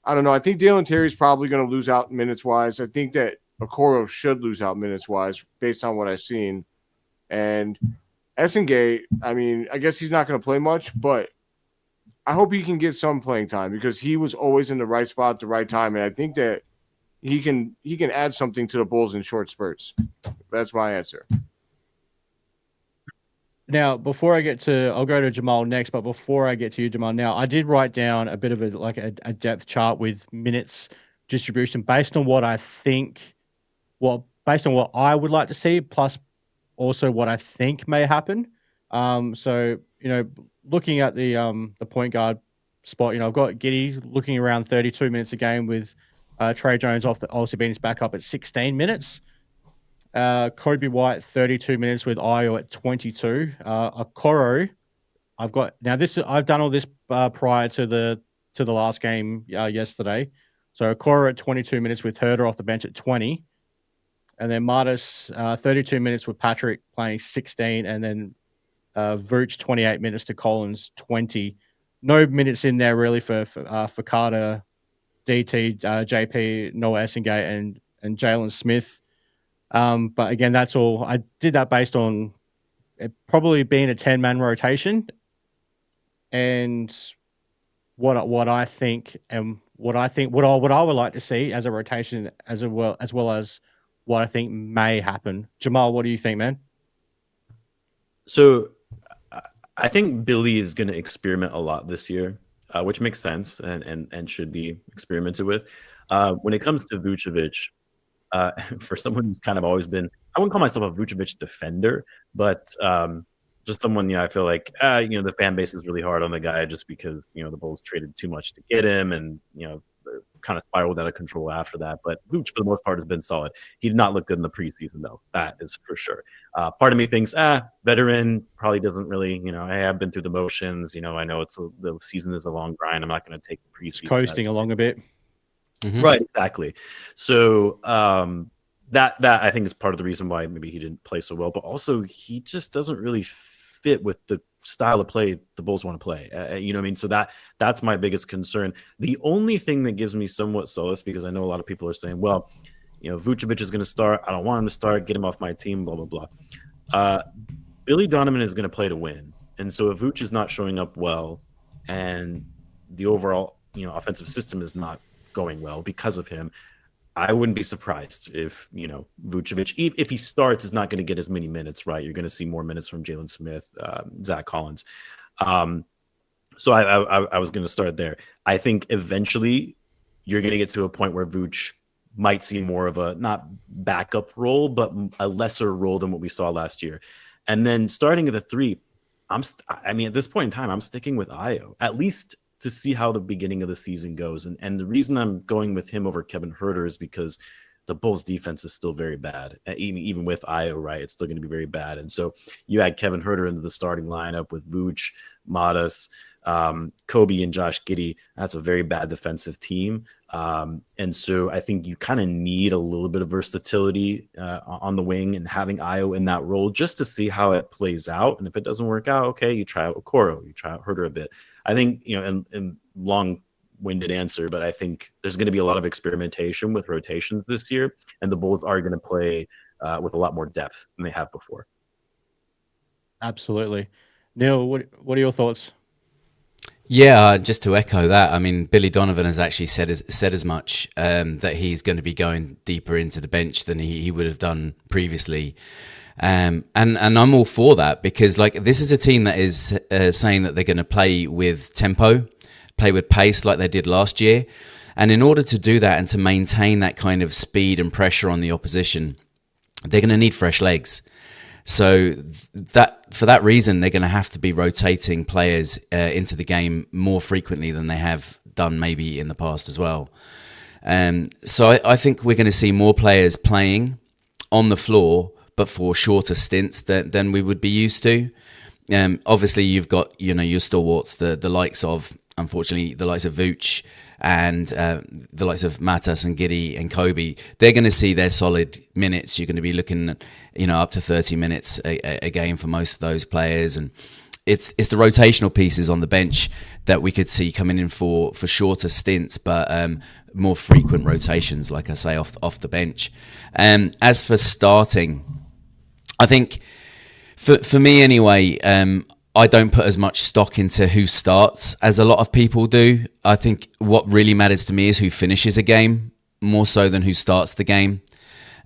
I don't know. I think Dalen Terry's probably going to lose out minutes-wise. I think that Okoro should lose out minutes-wise based on what I've seen. And Essengate, I guess he's not going to play much, but I hope he can get some playing time, because he was always in the right spot at the right time, and I think that he can add something to the Bulls in short spurts. That's my answer. Now, I'll go to Jamaal next, but before I get to you, Jamaal, now I did write down a bit of a depth chart with minutes distribution based on what I think, based on what I would like to see, plus also what I think may happen. So, looking at the point guard spot, I've got Giddey looking around 32 minutes a game with Trey Jones obviously being his backup at 16 minutes. Kobe White 32 minutes with Io at 22. Okoro, I've done all this prior to the last game yesterday. So Okoro at 22 minutes with Herter off the bench at 20. And then Martis, 32 minutes with Patrick playing 16, and then Vooch 28 minutes to Collins 20. No minutes in there really for Carter, DT, JP, Noah Essengate, and Jalen Smith. But again, that's all. I did that based on it probably being a 10-man rotation, and what I think, and what I would like to see as a rotation, as well as what I think may happen. Jamaal, what do you think, man? So I think Billy is going to experiment a lot this year, which makes sense and should be experimented with. When it comes to Vucevic, for someone who's kind of always been, I wouldn't call myself a Vucevic defender, but just someone, I feel like, the fan base is really hard on the guy just because, the Bulls traded too much to get him, and, kind of spiraled out of control after that. But Vooch, for the most part, has been solid. He did not look good in the preseason, though. That is for sure. Part of me thinks, veteran probably doesn't really, I have been through the motions. I know the season is a long grind. I'm not going to take the preseason. Coasting along a bit. Mm-hmm. Right, exactly. So that I think is part of the reason why maybe he didn't play so well. But also, he just doesn't really fit with the style of play the Bulls want to play. You know what I mean? So that's my biggest concern. The only thing that gives me somewhat solace, because I know a lot of people are saying, well, Vucevic is going to start. I don't want him to start. Get him off my team, blah, blah, blah. Billy Donovan is going to play to win. And so if Vooch is not showing up well, and the overall offensive system is not going well because of him. I wouldn't be surprised if Vucevic, if he starts, is not going to get as many minutes. Right, you're going to see more minutes from Jalen Smith, Zach Collins. So I was going to start there. I think eventually you're going to get to a point where Vooch might see more of a not backup role, but a lesser role than what we saw last year. And then starting at the 3, at this point in time, I'm sticking with Ayo, at least to see how the beginning of the season goes. And the reason I'm going with him over Kevin Huerter is because the Bulls defense is still very bad. Even with Ayo, right, it's still going to be very bad. And so you add Kevin Huerter into the starting lineup with Vooch, Matas, Kobe, and Josh Giddey. That's a very bad defensive team. And so I think you kind of need a little bit of versatility on the wing, and having Ayo in that role just to see how it plays out. And if it doesn't work out, okay, you try out Okoro, you try out Huerter a bit. I think, in long-winded answer, but I think there's going to be a lot of experimentation with rotations this year, and the Bulls are going to play with a lot more depth than they have before. Absolutely. Neill, what are your thoughts? Yeah, just to echo that, I mean, Billy Donovan has actually said as much, that he's going to be going deeper into the bench than he would have done previously. And I'm all for that, because this is a team that is saying that they're going to play with tempo, play with pace like they did last year. And in order to do that and to maintain that kind of speed and pressure on the opposition, they're going to need fresh legs. So for that reason, they're going to have to be rotating players into the game more frequently than they have done maybe in the past as well. So I think we're going to see more players playing on the floor, but for shorter stints than we would be used to. Obviously, you've got your stalwarts, the likes of, unfortunately, the likes of Vooch and the likes of Matas and Giddey and Kobe. They're going to see their solid minutes. You're going to be looking at up to 30 minutes a game for most of those players, and it's the rotational pieces on the bench that we could see coming in for shorter stints, but more frequent rotations, like I say, off the bench. As for starting, I think for me anyway, I don't put as much stock into who starts as a lot of people do. I think what really matters to me is who finishes a game, more so than who starts the game.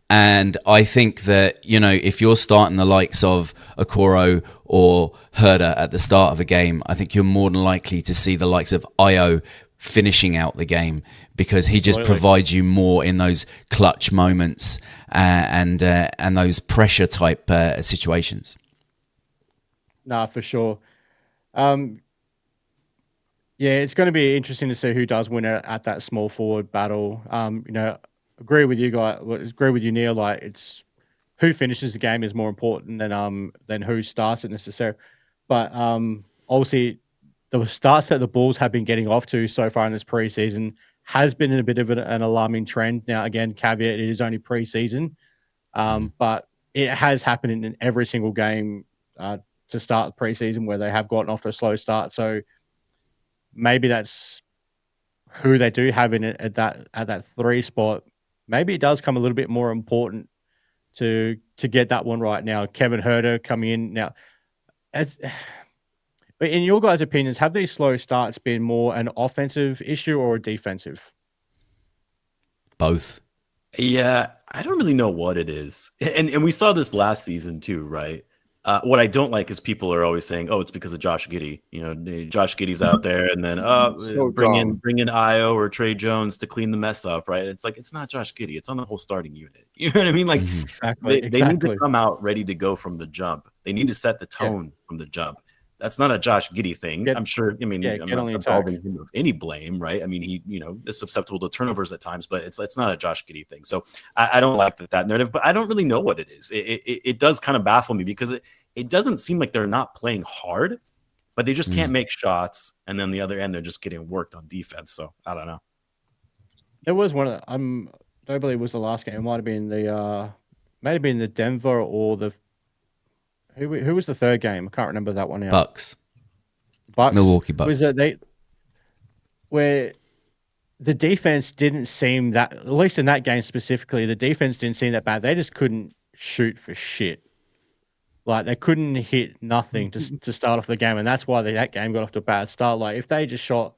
And I think that, if you're starting the likes of Okoro or Huerter at the start of a game, I think you're more than likely to see the likes of Ayo finishing out the game, because he just provides you more in those clutch moments and those pressure type situations. Nah, for sure. Yeah, it's going to be interesting to see who does win at that small forward battle. Agree with you guys. Agree with you, Neill. It's who finishes the game is more important than who starts it necessarily. But obviously, the starts that the Bulls have been getting off to so far in this preseason has been a bit of an alarming trend. Now, again, caveat, it is only preseason, but it has happened in every single game to start the preseason where they have gotten off to a slow start. So maybe that's who they do have in it at that 3 spot. Maybe it does come a little bit more important to get that one right now. Kevin Huerter coming in now. But in your guys' opinions, have these slow starts been more an offensive issue or a defensive? Both. Yeah, I don't really know what it is. And we saw this last season too, right? What I don't like is people are always saying, "Oh, it's because of Josh Giddey." Josh Giddey's out there, and then bring in Ayo or Trey Jones to clean the mess up, right? It's like, it's not Josh Giddey; it's on the whole starting unit. You know what I mean? Like, Exactly. They need to come out ready to go from the jump. They need to set the tone from the jump. That's not a Josh Giddey thing. I'm sure. I mean, I'm not absolving him of any blame, right? I mean, he is susceptible to turnovers at times, but it's not a Josh Giddey thing. So I don't like that narrative, but I don't really know what it is. It does kind of baffle me, because it doesn't seem like they're not playing hard, but they just can't make shots. And then the other end, they're just getting worked on defense. So I don't know. It was one of the, I don't believe it was the last game. It might have been the Denver or the who was the third game? I can't remember that one now. Bucks. Was Milwaukee Bucks. Where the defense didn't seem that, at least in that game specifically, the defense didn't seem that bad. They just couldn't shoot for shit. Like, they couldn't hit nothing to start off the game, and that's why that game got off to a bad start. Like, if they just shot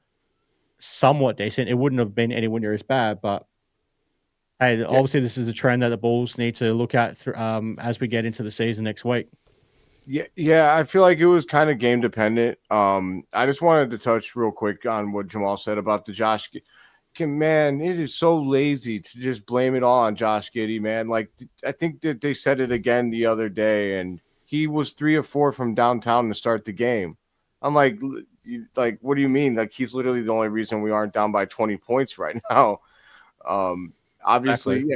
somewhat decent. It wouldn't have been anywhere near as bad, but hey, obviously this is a trend that the Bulls need to look at as we get into the season next week. Yeah, I feel like it was kind of game dependent. I just wanted to touch real quick on what Jamaal said about the Josh. Man, it is so lazy to just blame it all on Josh Giddey, man. Like, I think that they said it again the other day, and he was 3 of 4 from downtown to start the game. I'm like, what do you mean? Like, he's literally the only reason we aren't down by 20 points right now. Obviously, Exactly.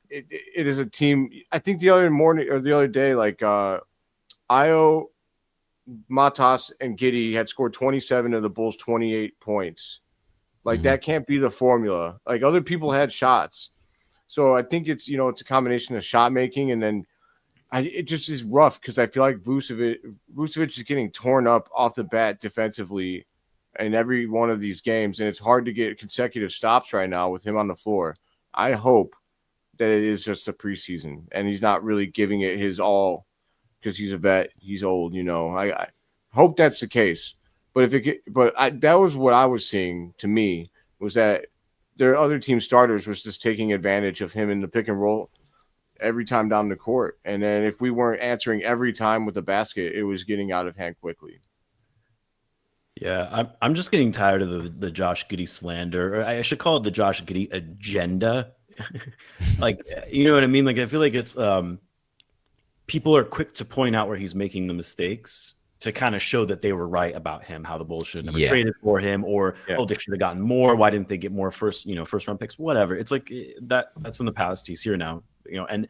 yeah, it is a team. I think the other day, like Io, Matas, and Giddey had scored 27 of the Bulls' 28 points. Like, that can't be the formula. Like, other people had shots. So I think it's a combination of shot making, and then it just is rough because I feel like Vucevic is getting torn up off the bat defensively in every one of these games, and it's hard to get consecutive stops right now with him on the floor. I hope that it is just a preseason and he's not really giving it his all because he's a vet, he's old. I hope that's the case. But that was what I was seeing. To me, was that their other team starters was just taking advantage of him in the pick and roll every time down the court, and then if we weren't answering every time with a basket, it was getting out of hand quickly. Yeah, I'm just getting tired of the Josh Giddey slander. Or I should call it the Josh Giddey agenda. Like, you know what I mean? Like, I feel like it's people are quick to point out where he's making the mistakes to kind of show that they were right about him, how the Bulls should have never traded for him, or they should have gotten more. Why didn't they get more first round picks? Whatever. It's like that's in the past. He's here now, and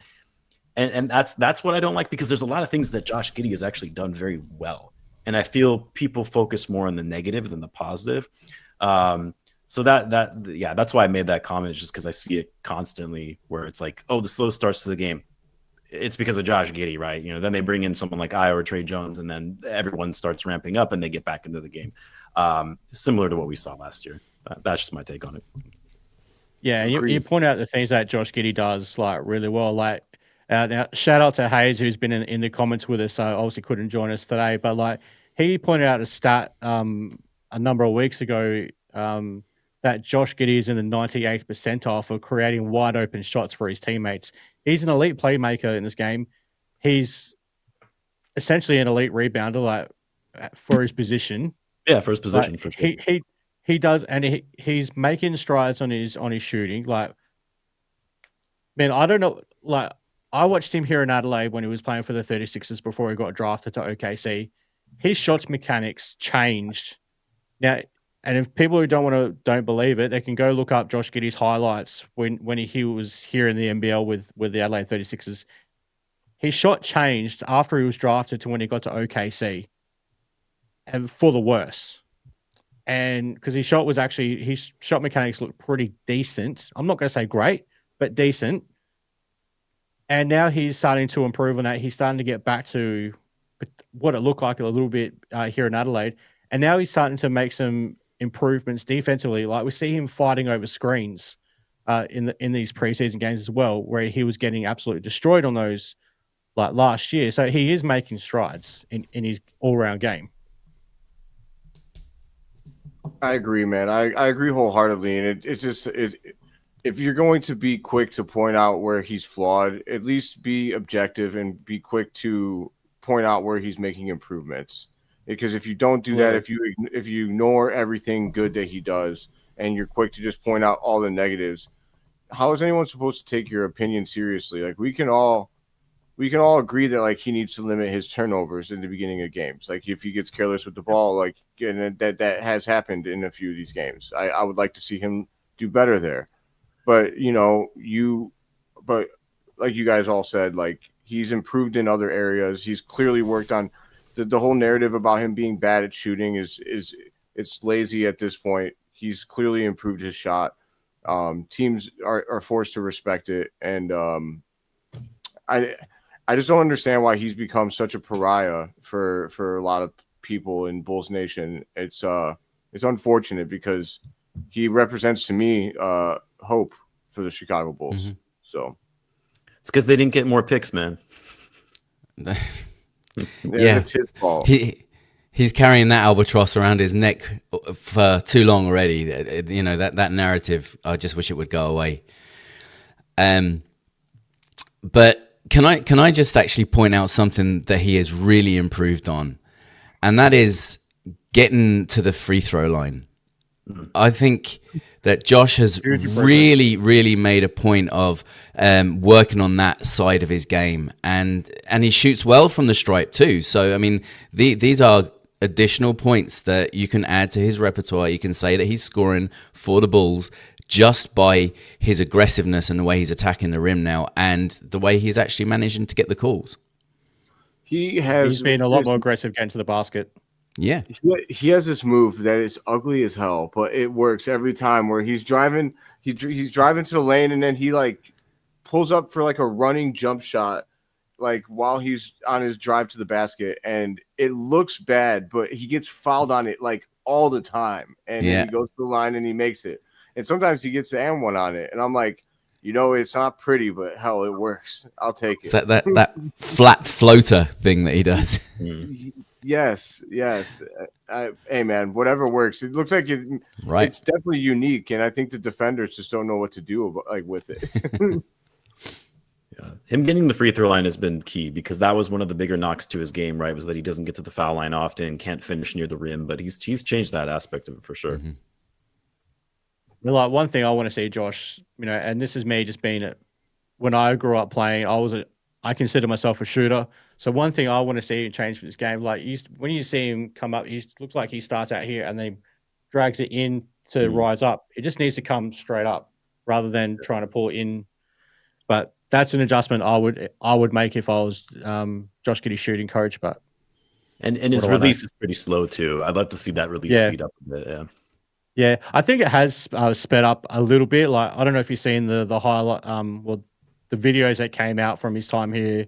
that's what I don't like, because there's a lot of things that Josh Giddey has actually done very well, and I feel people focus more on the negative than the positive. So that's why I made that comment, just because I see it constantly where it's like, oh, the slow starts to the game. It's because of Josh Giddey, right? Then they bring in someone like Io or Trey Jones, and then everyone starts ramping up and they get back into the game. Similar to what we saw last year. That's just my take on it. Yeah, you point out the things that Josh Giddey does like really well. Like, now, shout out to Haize, who's been in the comments with us. So obviously couldn't join us today, but like he pointed out a stat a number of weeks ago that Josh Giddey is in the 98th percentile for creating wide open shots for his teammates. He's an elite playmaker in this game. He's essentially an elite rebounder, like for his position. Yeah, for his position. Like, for sure. He does, and he's making strides on his shooting. Like, man, I don't know. Like, I watched him here in Adelaide when he was playing for the 36ers before he got drafted to OKC. His shots mechanics changed. Now, and if people who don't believe it, they can go look up Josh Giddey's highlights when he was here in the NBL with the Adelaide 36ers. His shot changed after he was drafted to when he got to OKC, and for the worse. And because his shot mechanics looked pretty decent. I'm not going to say great, but decent. And now he's starting to improve on that. He's starting to get back to what it looked like a little bit here in Adelaide. And now he's starting to make some improvements defensively. Like, we see him fighting over screens in these preseason games as well, where he was getting absolutely destroyed on those like last year. So he is making strides in his all-round game. I agree, man. I agree wholeheartedly, and it's just if you're going to be quick to point out where he's flawed, at least be objective and be quick to point out where he's making improvements. Because if you don't do that, if you ignore everything good that he does, and you're quick to just point out all the negatives, how is anyone supposed to take your opinion seriously? Like, we can all agree that like he needs to limit his turnovers in the beginning of games. Like, if he gets careless with the ball, like, and that has happened in a few of these games. I would like to see him do better there. But but like you guys all said, like, he's improved in other areas. He's clearly worked on the whole narrative about him being bad at shooting is it's lazy at this point. He's clearly improved his shot. Teams are forced to respect it, and I just don't understand why he's become such a pariah for a lot of people in Bulls Nation. It's unfortunate because he represents to me hope for the Chicago Bulls. Mm-hmm. So it's because they didn't get more picks, man. yeah, it's his fault. He's carrying that albatross around his neck for too long already. You know, that narrative, I just wish it would go away. But can I just actually point out something that he has really improved on? And that is getting to the free throw line. I think that Josh has really, really made a point of working on that side of his game, and he shoots well from the stripe too. So I mean, these are additional points that you can add to his repertoire. You can say that he's scoring for the Bulls just by his aggressiveness and the way he's attacking the rim now, and the way he's actually managing to get the calls. He's been a lot more aggressive getting to the basket. Yeah, he has this move that is ugly as hell, but it works every time. Where he's driving, he's driving to the lane, and then he like pulls up for like a running jump shot, like while he's on his drive to the basket, and it looks bad, but he gets fouled on it like all the time, and then he goes to the line and he makes it, and sometimes he gets the and one on it, and I'm like, you know, it's not pretty, but hell, it works. I'll take it. It's that flat floater thing that he does. Yes. Hey, man, whatever works. It looks like it's definitely unique, and I think the defenders just don't know what to do with it. Yeah, him getting the free throw line has been key, because that was one of the bigger knocks to his game, right? Was that he doesn't get to the foul line often, can't finish near the rim, but he's changed that aspect of it for sure. Mm-hmm. Like, one thing I want to see, Josh, you know, and this is me just being when I grew up playing, I consider myself a shooter. So one thing I want to see change for this game, like when you see him come up, he looks like he starts out here and then drags it in to rise up. It just needs to come straight up rather than trying to pull in. But that's an adjustment I would make if I was Josh Giddey's shooting coach. But and his release is pretty slow too. I'd love to see that release speed up a bit. Yeah. Yeah, I think it has sped up a little bit. Like, I don't know if you've seen the highlight, the videos that came out from his time here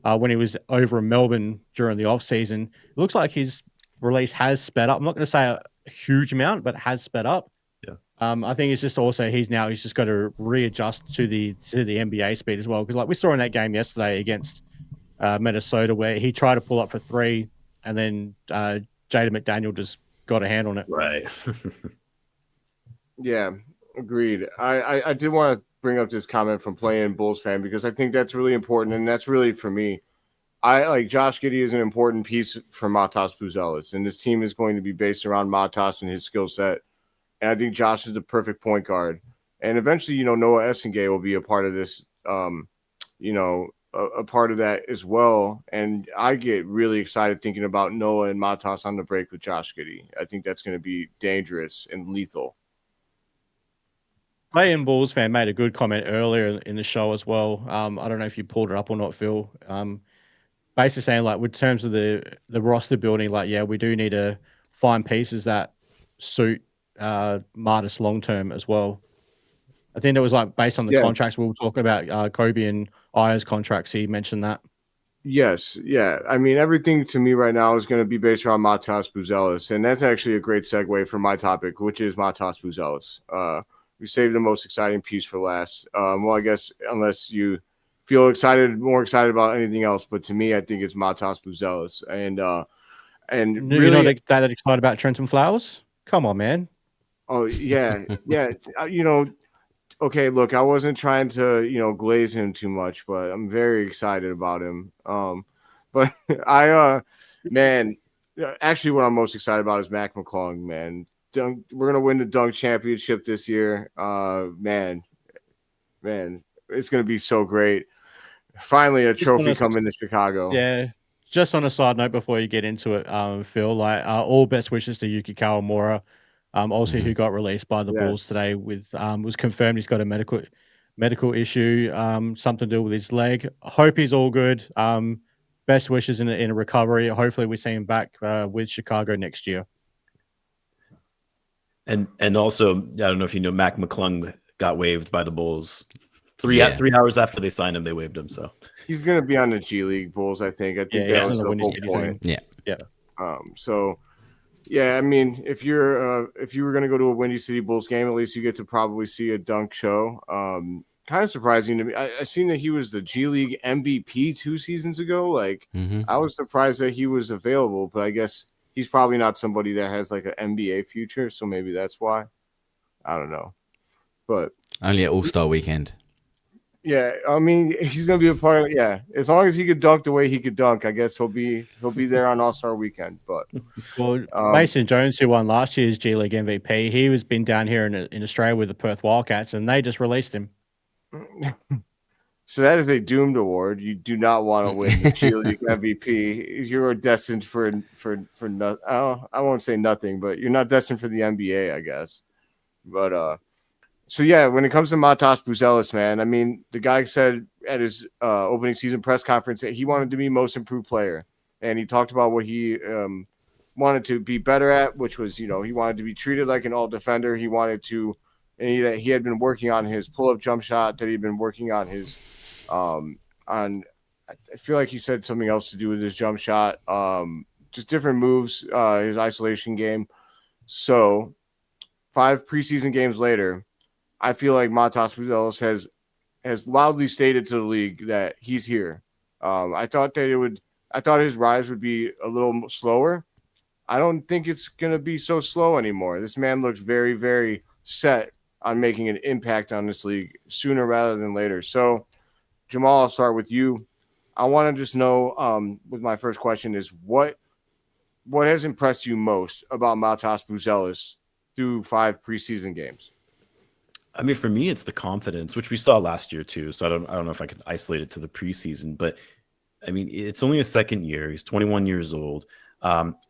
when he was over in Melbourne during the off season. It looks like his release has sped up. I'm not going to say a huge amount, but it has sped up. Yeah. I think it's just also he's just got to readjust to the NBA speed as well. Because like we saw in that game yesterday against Minnesota, where he tried to pull up for three, and then Jaden McDaniel just got a hand on it. Right. Yeah, agreed. I did want to bring up this comment from playing Bulls fan, because I think that's really important, and that's really for me. I like Josh Giddey is an important piece for Matas Buzelis, and this team is going to be based around Matas and his skill set. And I think Josh is the perfect point guard. And eventually, you know, Noah Essengay will be a part of this, you know, a part of that as well. And I get really excited thinking about Noah and Matas on the break with Josh Giddey. I think that's going to be dangerous and lethal. Playing Bulls fan made a good comment earlier in the show as well. I don't know if you pulled it up or not, Phil. Basically saying, like, with terms of the roster building, like, yeah, we do need to find pieces that suit Martis long term as well. I think it was like based on the contracts we were talking about, Kobe and Aya's contracts. He mentioned that. Yes, yeah. I mean, everything to me right now is going to be based around Matas Buzelis, and that's actually a great segue for my topic, which is Matas Buzelis. We saved the most exciting piece for last. Well, I guess unless you feel more excited about anything else, but to me, I think it's Matas Buzelis. And really, you're not that excited about Trenton Flowers? Come on, man. Oh yeah, yeah. You know, okay. Look, I wasn't trying to glaze him too much, but I'm very excited about him. But man, actually, what I'm most excited about is Mac McClung, man. We're gonna win the dunk championship this year. Man, it's gonna be so great. Finally, a trophy coming to Chicago. Yeah. Just on a side note before you get into it, Phil, like all best wishes to Yuki Kawamura, also who got released by the Bulls today with was confirmed he's got a medical issue, something to do with his leg. Hope he's all good. Best wishes in a recovery. Hopefully we see him back with Chicago next year. And also, I don't know if you know, Mac McClung got waived by the Bulls. 3 hours after they signed him, they waived him. So he's going to be on the G League Bulls, I think. I think that was the whole point. Yeah. So, yeah, I mean, if you were going to go to a Windy City Bulls game, at least you get to probably see a dunk show. Kind of surprising to me. I seen that he was the G League MVP 2 seasons ago. Like, I was surprised that he was available, but I guess he's probably not somebody that has like an NBA future, so maybe that's why. I don't know, but Only at All-Star weekend. yeah, I mean, he's gonna be a part of. Yeah, as long as he could dunk the way he could dunk, I guess he'll be there on All-Star weekend. But Well, Mason Jones, who won last year's G League MVP, he was been down here in Australia with the Perth Wildcats, and they just released him. So that is a doomed award. You do not want to win the G League MVP. You're destined for nothing. I won't say nothing, but you're not destined for the NBA, I guess. But so yeah, when it comes to Matas Buzelis, man, I mean, the guy said at his opening season press conference that he wanted to be most improved player, and he talked about what he wanted to be better at, which was, he wanted to be treated like an all defender. He wanted to, and he had been working on his pull up jump shot. That he'd been working on his I feel like he said something else to do with his jump shot, just different moves, his isolation game. So 5 preseason games later, I feel like Matas Buzelis has loudly stated to the league that he's here. I thought his rise would be a little slower. I don't think it's going to be so slow anymore. This man looks very, very set on making an impact on this league sooner rather than later. So, Jamaal, I'll start with you. I want to just know, with my first question is, what has impressed you most about Matas Buzelis through 5 preseason games? I mean, for me, it's the confidence, which we saw last year too. So I don't know if I could isolate it to the preseason, but I mean, it's only his second year. He's 21 years old.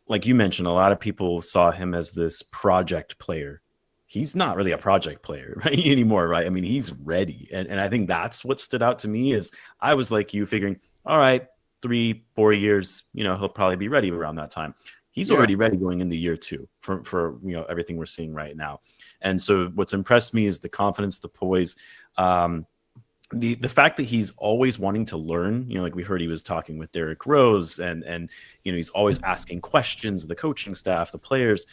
Like you mentioned, a lot of people saw him as this project player. He's not really a project player right anymore, right? I mean, he's ready. And I think that's what stood out to me is I was like you figuring, all right, 3-4 years, he'll probably be ready around that time. He's already ready going into year 2 for everything we're seeing right now. And so what's impressed me is the confidence, the poise, the fact that he's always wanting to learn. Like we heard, he was talking with Derrick Rose, and he's always asking questions, the coaching staff, the players.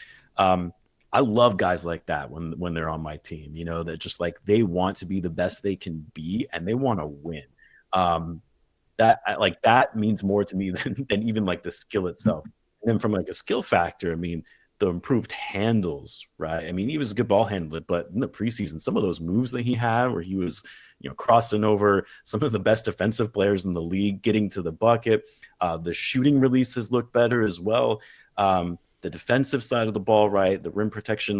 I love guys like that when they're on my team. That just like they want to be the best they can be and they want to win. That means more to me than even like the skill itself. And then from like a skill factor, I mean, the improved handles, right? I mean, he was a good ball handler, but in the preseason, some of those moves that he had where he was, crossing over some of the best defensive players in the league, getting to the bucket, the shooting releases look better as well. The defensive side of the ball, right? The rim protection,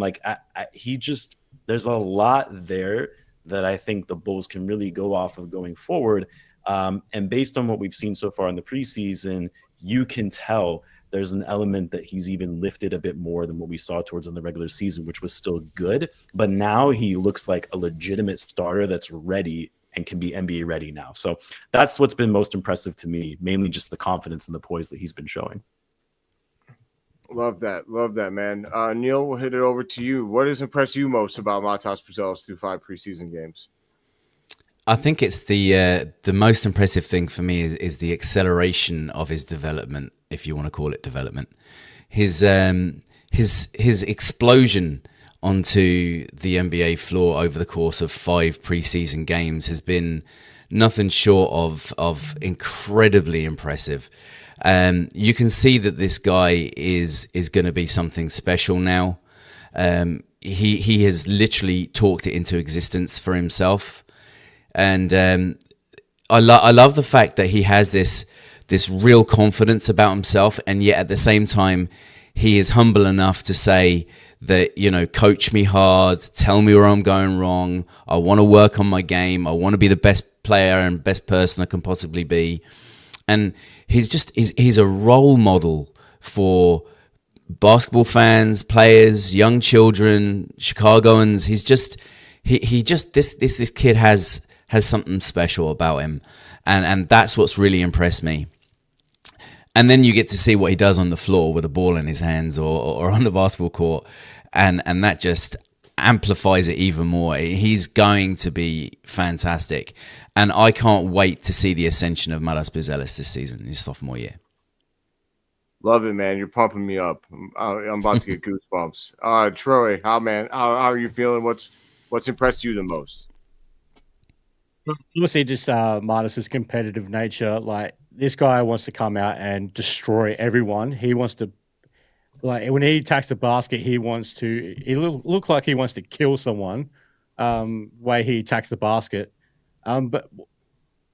there's a lot there that I think the Bulls can really go off of going forward. And based on what we've seen so far in the preseason, you can tell there's an element that he's even lifted a bit more than what we saw towards in the regular season, which was still good. But now he looks like a legitimate starter that's ready and can be NBA ready now. So that's what's been most impressive to me, mainly just the confidence and the poise that he's been showing. Love that, man. Neill, we'll hit it over to you. What has impressed you most about Matas Buzelis through 5 preseason games? I think it's the most impressive thing for me is the acceleration of his development, if you want to call it development. His explosion onto the NBA floor over the course of 5 preseason games has been nothing short of incredibly impressive. You can see that this guy is going to be something special now. He has literally talked it into existence for himself. And I love the fact that he has this real confidence about himself, and yet at the same time, he is humble enough to say that, coach me hard, tell me where I'm going wrong. I want to work on my game. I want to be the best player and best person I can possibly be. And he's a role model for basketball fans, players, young children, Chicagoans. This kid has something special about him, and that's what's really impressed me. And then you get to see what he does on the floor with a ball in his hands or on the basketball court, and that just amplifies it even more. He's going to be fantastic, and I can't wait to see the ascension of Matas Buzelis this season, his sophomore year. Love it, man. You're pumping me up. I'm about to get goosebumps. Troy, how are you feeling? What's impressed you the most? Obviously, just Matas's competitive nature. Like, this guy wants to come out and destroy everyone. He wants to like when he attacks the basket, he look like he wants to kill someone. Way he attacks the basket. But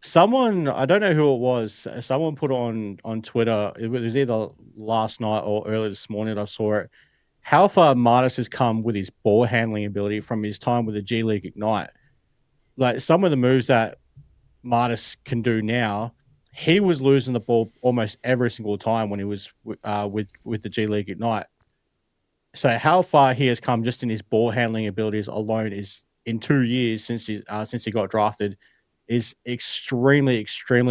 someone, I don't know who it was, someone put on Twitter. It was either last night or early this morning. I saw it. How far Martis has come with his ball handling ability from his time with the G League Ignite. Like some of the moves that Martis can do now, he was losing the ball almost every single time when he was with the G League Ignite. So how far he has come just in his ball handling abilities alone is in 2 years since he got drafted is extremely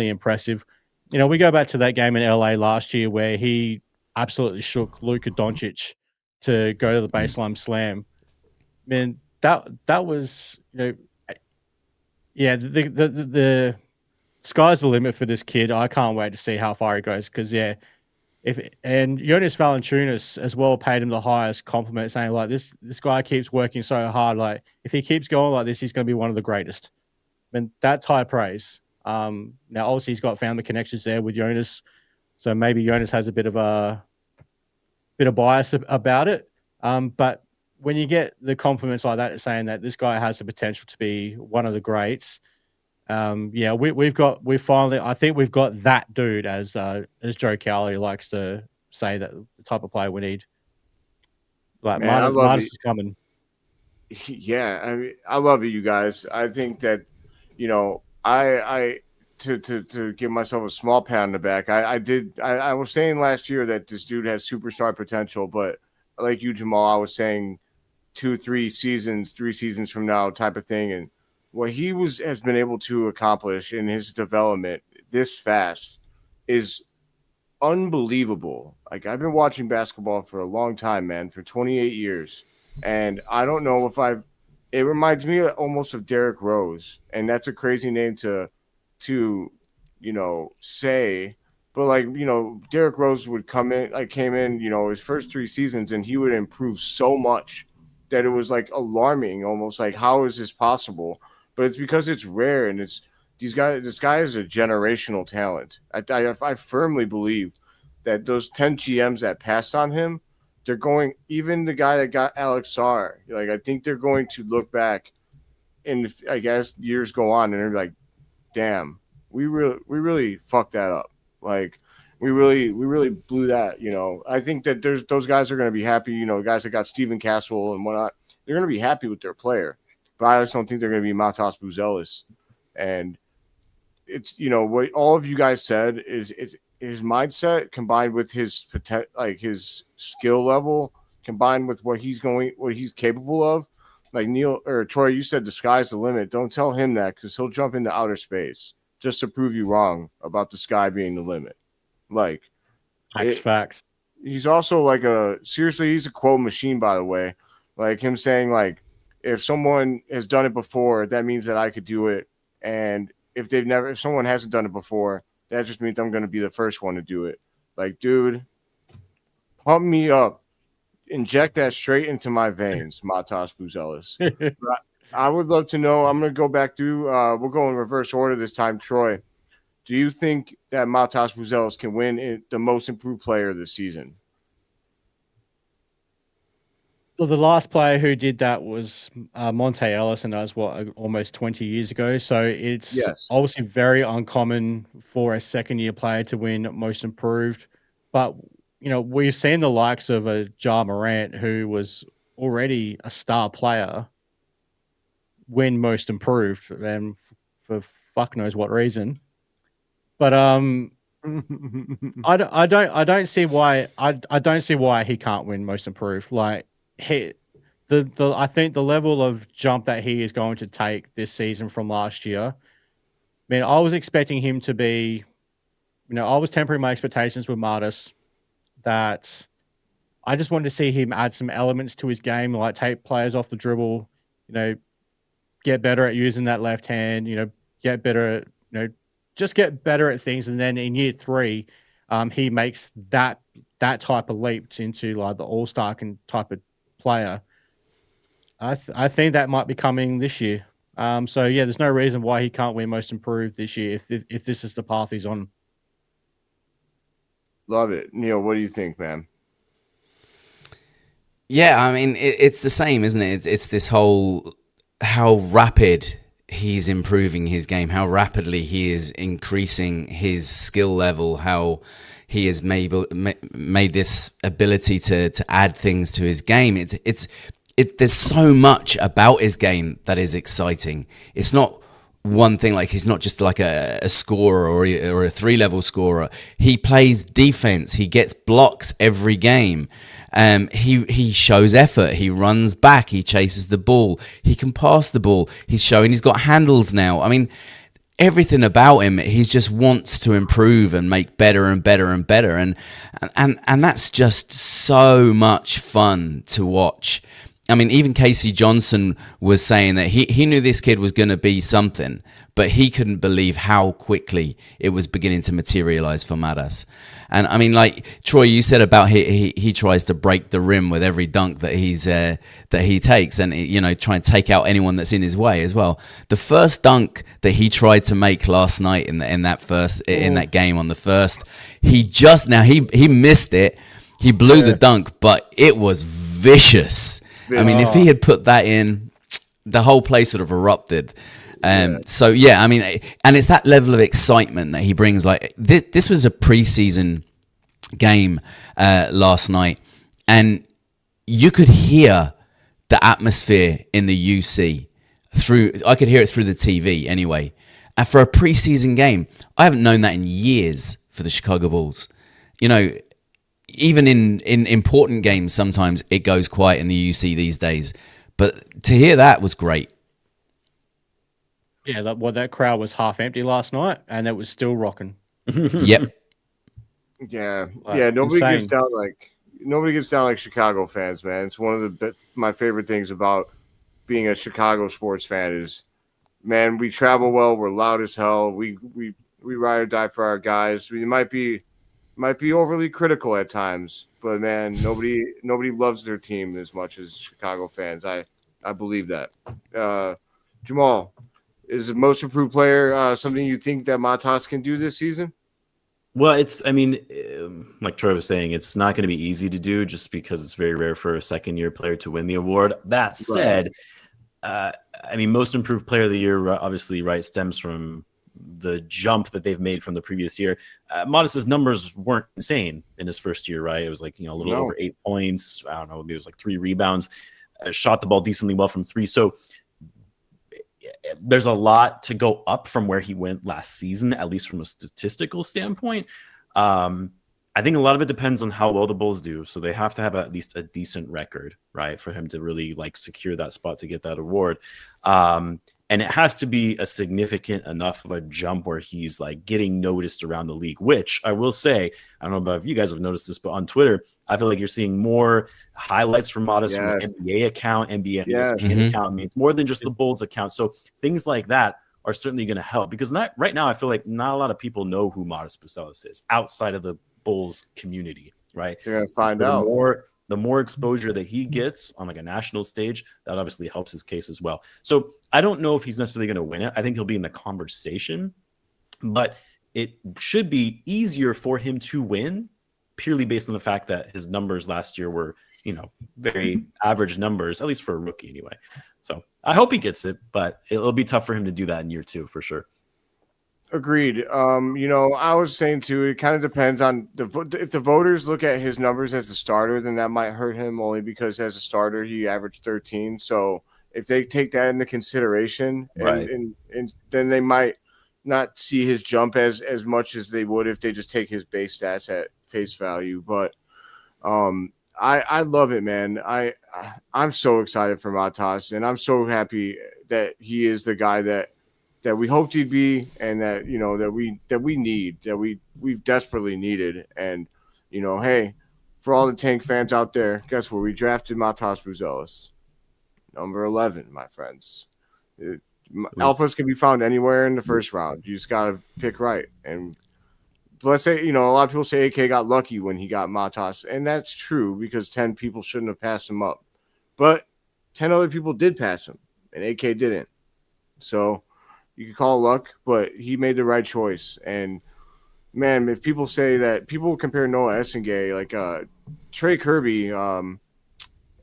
impressive. You know, we go back to that game in LA last year where he absolutely shook Luka Doncic to go to the baseline slam. Man, that was, you know, yeah, the sky's the limit for this kid. I can't wait to see how far he goes because and Jonas Valanciunas as well paid him the highest compliment, saying like this guy keeps working so hard. Like if he keeps going like this, he's going to be one of the greatest. I mean, that's high praise. Now obviously he's got family connections there with Jonas, so maybe Jonas has a bit of bias about it. But when you get the compliments like that, saying that this guy has the potential to be one of the greats, I think we've got that dude, as Joe Cowley likes to say, that the type of player we need. Like Man, Martis is coming. Yeah, I mean, I love it, you guys. I think that, you know, I to give myself a small pat on the back. I was saying last year that this dude has superstar potential, but like you, Jamaal, I was saying 3 seasons from now type of thing, and what he has been able to accomplish in his development this fast is unbelievable. Like I've been watching basketball for a long time, man, for 28 years. And I don't know if it reminds me almost of Derrick Rose. And that's a crazy name to say. But like, Derrick Rose would came in, his first 3 seasons and he would improve so much that it was like alarming, almost like, how is this possible? But it's because it's rare and this guy is a generational talent. I firmly believe that those 10 GMs that passed on him, they're going, even the guy that got Alex Sarr, like I think they're going to look back and I guess years go on and they're like, damn, we really fucked that up. Like we really blew that, I think that those guys are going to be happy, guys that got Steven Castle and whatnot, they're going to be happy with their player. But I just don't think they're going to be Matas Buzelis. And it's, what all of you guys said is his mindset combined with his his skill level combined with what he's capable of. Like Neill or Troy, you said the sky's the limit. Don't tell him that because he'll jump into outer space just to prove you wrong about the sky being the limit. Like Facts. He's also seriously, he's a quote machine, by the way. Like him saying like, if someone has done it before, that means that I could do it. And if someone hasn't done it before, that just means I'm going to be the first one to do it. Like, dude, pump me up. Inject that straight into my veins, Matas Buzelis. I would love to know. I'm going to go back through. We'll go in reverse order this time. Troy, do you think that Matas Buzelis can win the most improved player this season? Well, the last player who did that was Monte Ellis, and that was almost 20 years ago. So it's obviously very uncommon for a second-year player to win Most Improved. But we've seen the likes of a Ja Morant, who was already a star player, win Most Improved, and for fuck knows what reason. But I don't see why he can't win Most Improved. Like. I think the level of jump that he is going to take this season from last year. I mean, I was expecting him to be, I was tempering my expectations with Martis that I just wanted to see him add some elements to his game, like take players off the dribble, get better at using that left hand, get better at, just get better at things. And then in year 3, he makes that type of leap into like the all-star type of player. I think that might be coming this year. So yeah, there's no reason why he can't win Most Improved this year if this is the path he's on. Love it, Neill. What do you think, man? Yeah, I mean, it's the same, isn't it? It's this whole how rapid he's improving his game, how rapidly he is increasing his skill level, how he has made this ability to add things to his game. There's so much about his game that is exciting. It's not one thing, like he's not just like a scorer or a 3-level scorer. He plays defense. He gets blocks every game. He shows effort. He runs back. He chases the ball. He can pass the ball. He's showing he's got handles now. I mean, everything about him, he just wants to improve and make better and better and better. And that's just so much fun to watch. I mean, even Casey Johnson was saying that he knew this kid was going to be something, but he couldn't believe how quickly it was beginning to materialize for Matas. And I mean, like Troy, you said about he tries to break the rim with every dunk that he takes, and try and take out anyone that's in his way as well. The first dunk that he tried to make last night in that game on the first, he missed it. He blew the dunk, but it was vicious. I mean, if he had put that in, the whole place would have erupted. So, yeah, I mean, and it's that level of excitement that he brings. Like, this was a preseason game last night, and you could hear the atmosphere in the UC I could hear it through the TV anyway. And for a preseason game, I haven't known that in years for the Chicago Bulls. Even in important games, sometimes it goes quiet in the UC these days. But to hear that was great. Yeah, that crowd was half empty last night, and it was still rocking. Yep. Yeah, Like, nobody insane. gets down like Chicago fans, man. It's one of my favorite things about being a Chicago sports fan is, man, we travel well, we're loud as hell, we ride or die for our guys. We might be overly critical at times, but man, nobody loves their team as much as Chicago fans. I believe that. Jamaal, is the most improved player something you think that Matas can do this season? Well, like Troy was saying, it's not going to be easy to do just because it's very rare for a second-year player to win the award. That said, most improved player of the year, obviously, right, stems from the jump that they've made from the previous year. Modest's numbers weren't insane in his first year, right? It was like, a little over 8 points. I don't know, maybe it was like 3 rebounds, shot the ball decently well from 3. So there's a lot to go up from where he went last season, at least from a statistical standpoint. I think a lot of it depends on how well the Bulls do. So they have to have at least a decent record, right, for him to really secure that spot to get that award. And it has to be a significant enough of a jump where he's getting noticed around the league, which I will say, I don't know about if you guys have noticed this, but on Twitter, I feel like you're seeing more highlights from Modest from the NBA account, NBA ESPN account. I mean, it's more than just the Bulls account. So things like that are certainly going to help because right now I feel like not a lot of people know who Modest Bucelis is outside of the Bulls community, right? They're going to find out. The more exposure that he gets on a national stage, that obviously helps his case as well. So I don't know if he's necessarily going to win it. I think he'll be in the conversation, but it should be easier for him to win purely based on the fact that his numbers last year were, very average numbers, at least for a rookie anyway. So I hope he gets it, but it'll be tough for him to do that in year 2 for sure. Agreed. I was saying too, it kind of depends on if the voters look at his numbers as a starter, then that might hurt him only because as a starter he averaged 13. So if they take that into consideration, and then they might not see his jump as much as they would if they just take his base stats at face value. But I love it, man. I'm so excited for Matas, and I'm so happy that he is the guy that we hoped he'd be, and that we've desperately needed. And hey, for all the Tank fans out there, guess what? We drafted Matas Bucelis, number 11, my friends. Alphas can be found anywhere in the first round. You just gotta pick right. And let's say a lot of people say AK got lucky when he got Matas, and that's true because 10 people shouldn't have passed him up, but 10 other people did pass him, and AK didn't. So you can call it luck, but he made the right choice. And man, if people say that people compare Noah Essengay, Trey Kirby,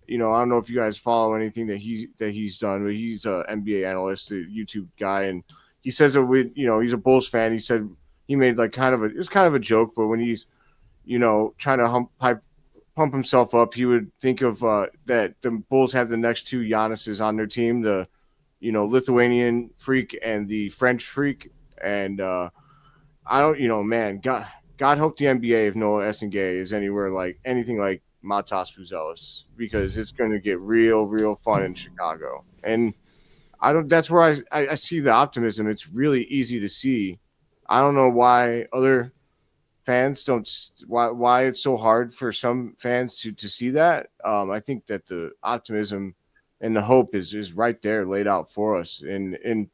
I don't know if you guys follow anything that he's done, but he's a NBA analyst, a YouTube guy, and he says that he's a Bulls fan. He said he made like it was kind of a joke, but when he's trying to pump himself up, he would think of that the Bulls have the next two Giannis's on their team, the Lithuanian freak and the French freak, and I don't man, God help the NBA if Noah Essengay is anywhere like anything like Matas Buzelis, because it's going to get real fun in Chicago. And that's where I see the optimism. It's really easy to see. I don't know why other fans why it's so hard for some fans to see that. I think that the optimism and the hope is right there laid out for us. And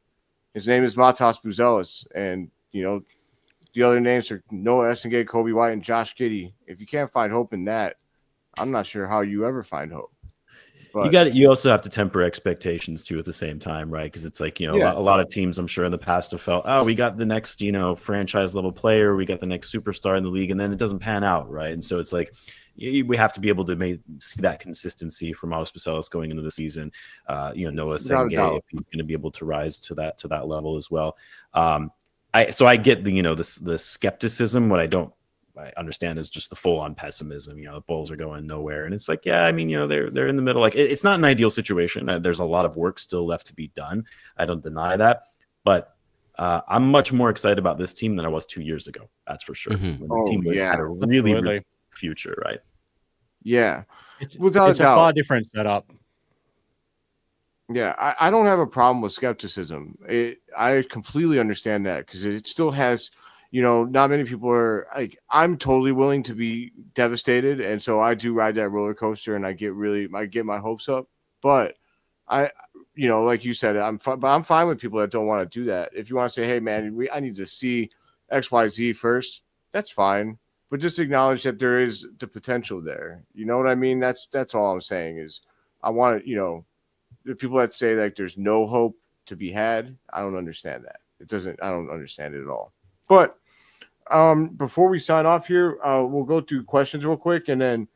his name is Matas Buzelis, and the other names are Noah Essengay, Kobe White, and Josh Giddey. If you can't find hope in that, I'm not sure how you ever find hope. But you also have to temper expectations too at the same time, right? Because it's like, a lot of teams I'm sure in the past have felt, oh, we got the next, franchise level player, we got the next superstar in the league, and then it doesn't pan out, right? And so it's like we have to be able to see that consistency from Matas Buzelis going into the season. Noah Essengay, if he's going to be able to rise to that level as well. So I get the skepticism. What I understand is just the full-on pessimism. The Bulls are going nowhere, and it's like, they're in the middle. Like it's not an ideal situation. There's a lot of work still left to be done. I don't deny that, but I'm much more excited about this team than I was 2 years ago. That's for sure. Mm-hmm. When the team had a really future, right? Yeah, it's a far different setup. Yeah, I don't have a problem with skepticism. I completely understand that, because it still has. Not many people are like, I'm totally willing to be devastated. And so I do ride that roller coaster, and I get my hopes up. But like you said, I'm fine with people that don't want to do that. If you want to say, hey man, I need to see XYZ first, that's fine. But just acknowledge that there is the potential there. You know what I mean? That's all I'm saying is I want the people that say like there's no hope to be had. I don't understand that. I don't understand it at all. But before we sign off here, we'll go through questions real quick. And then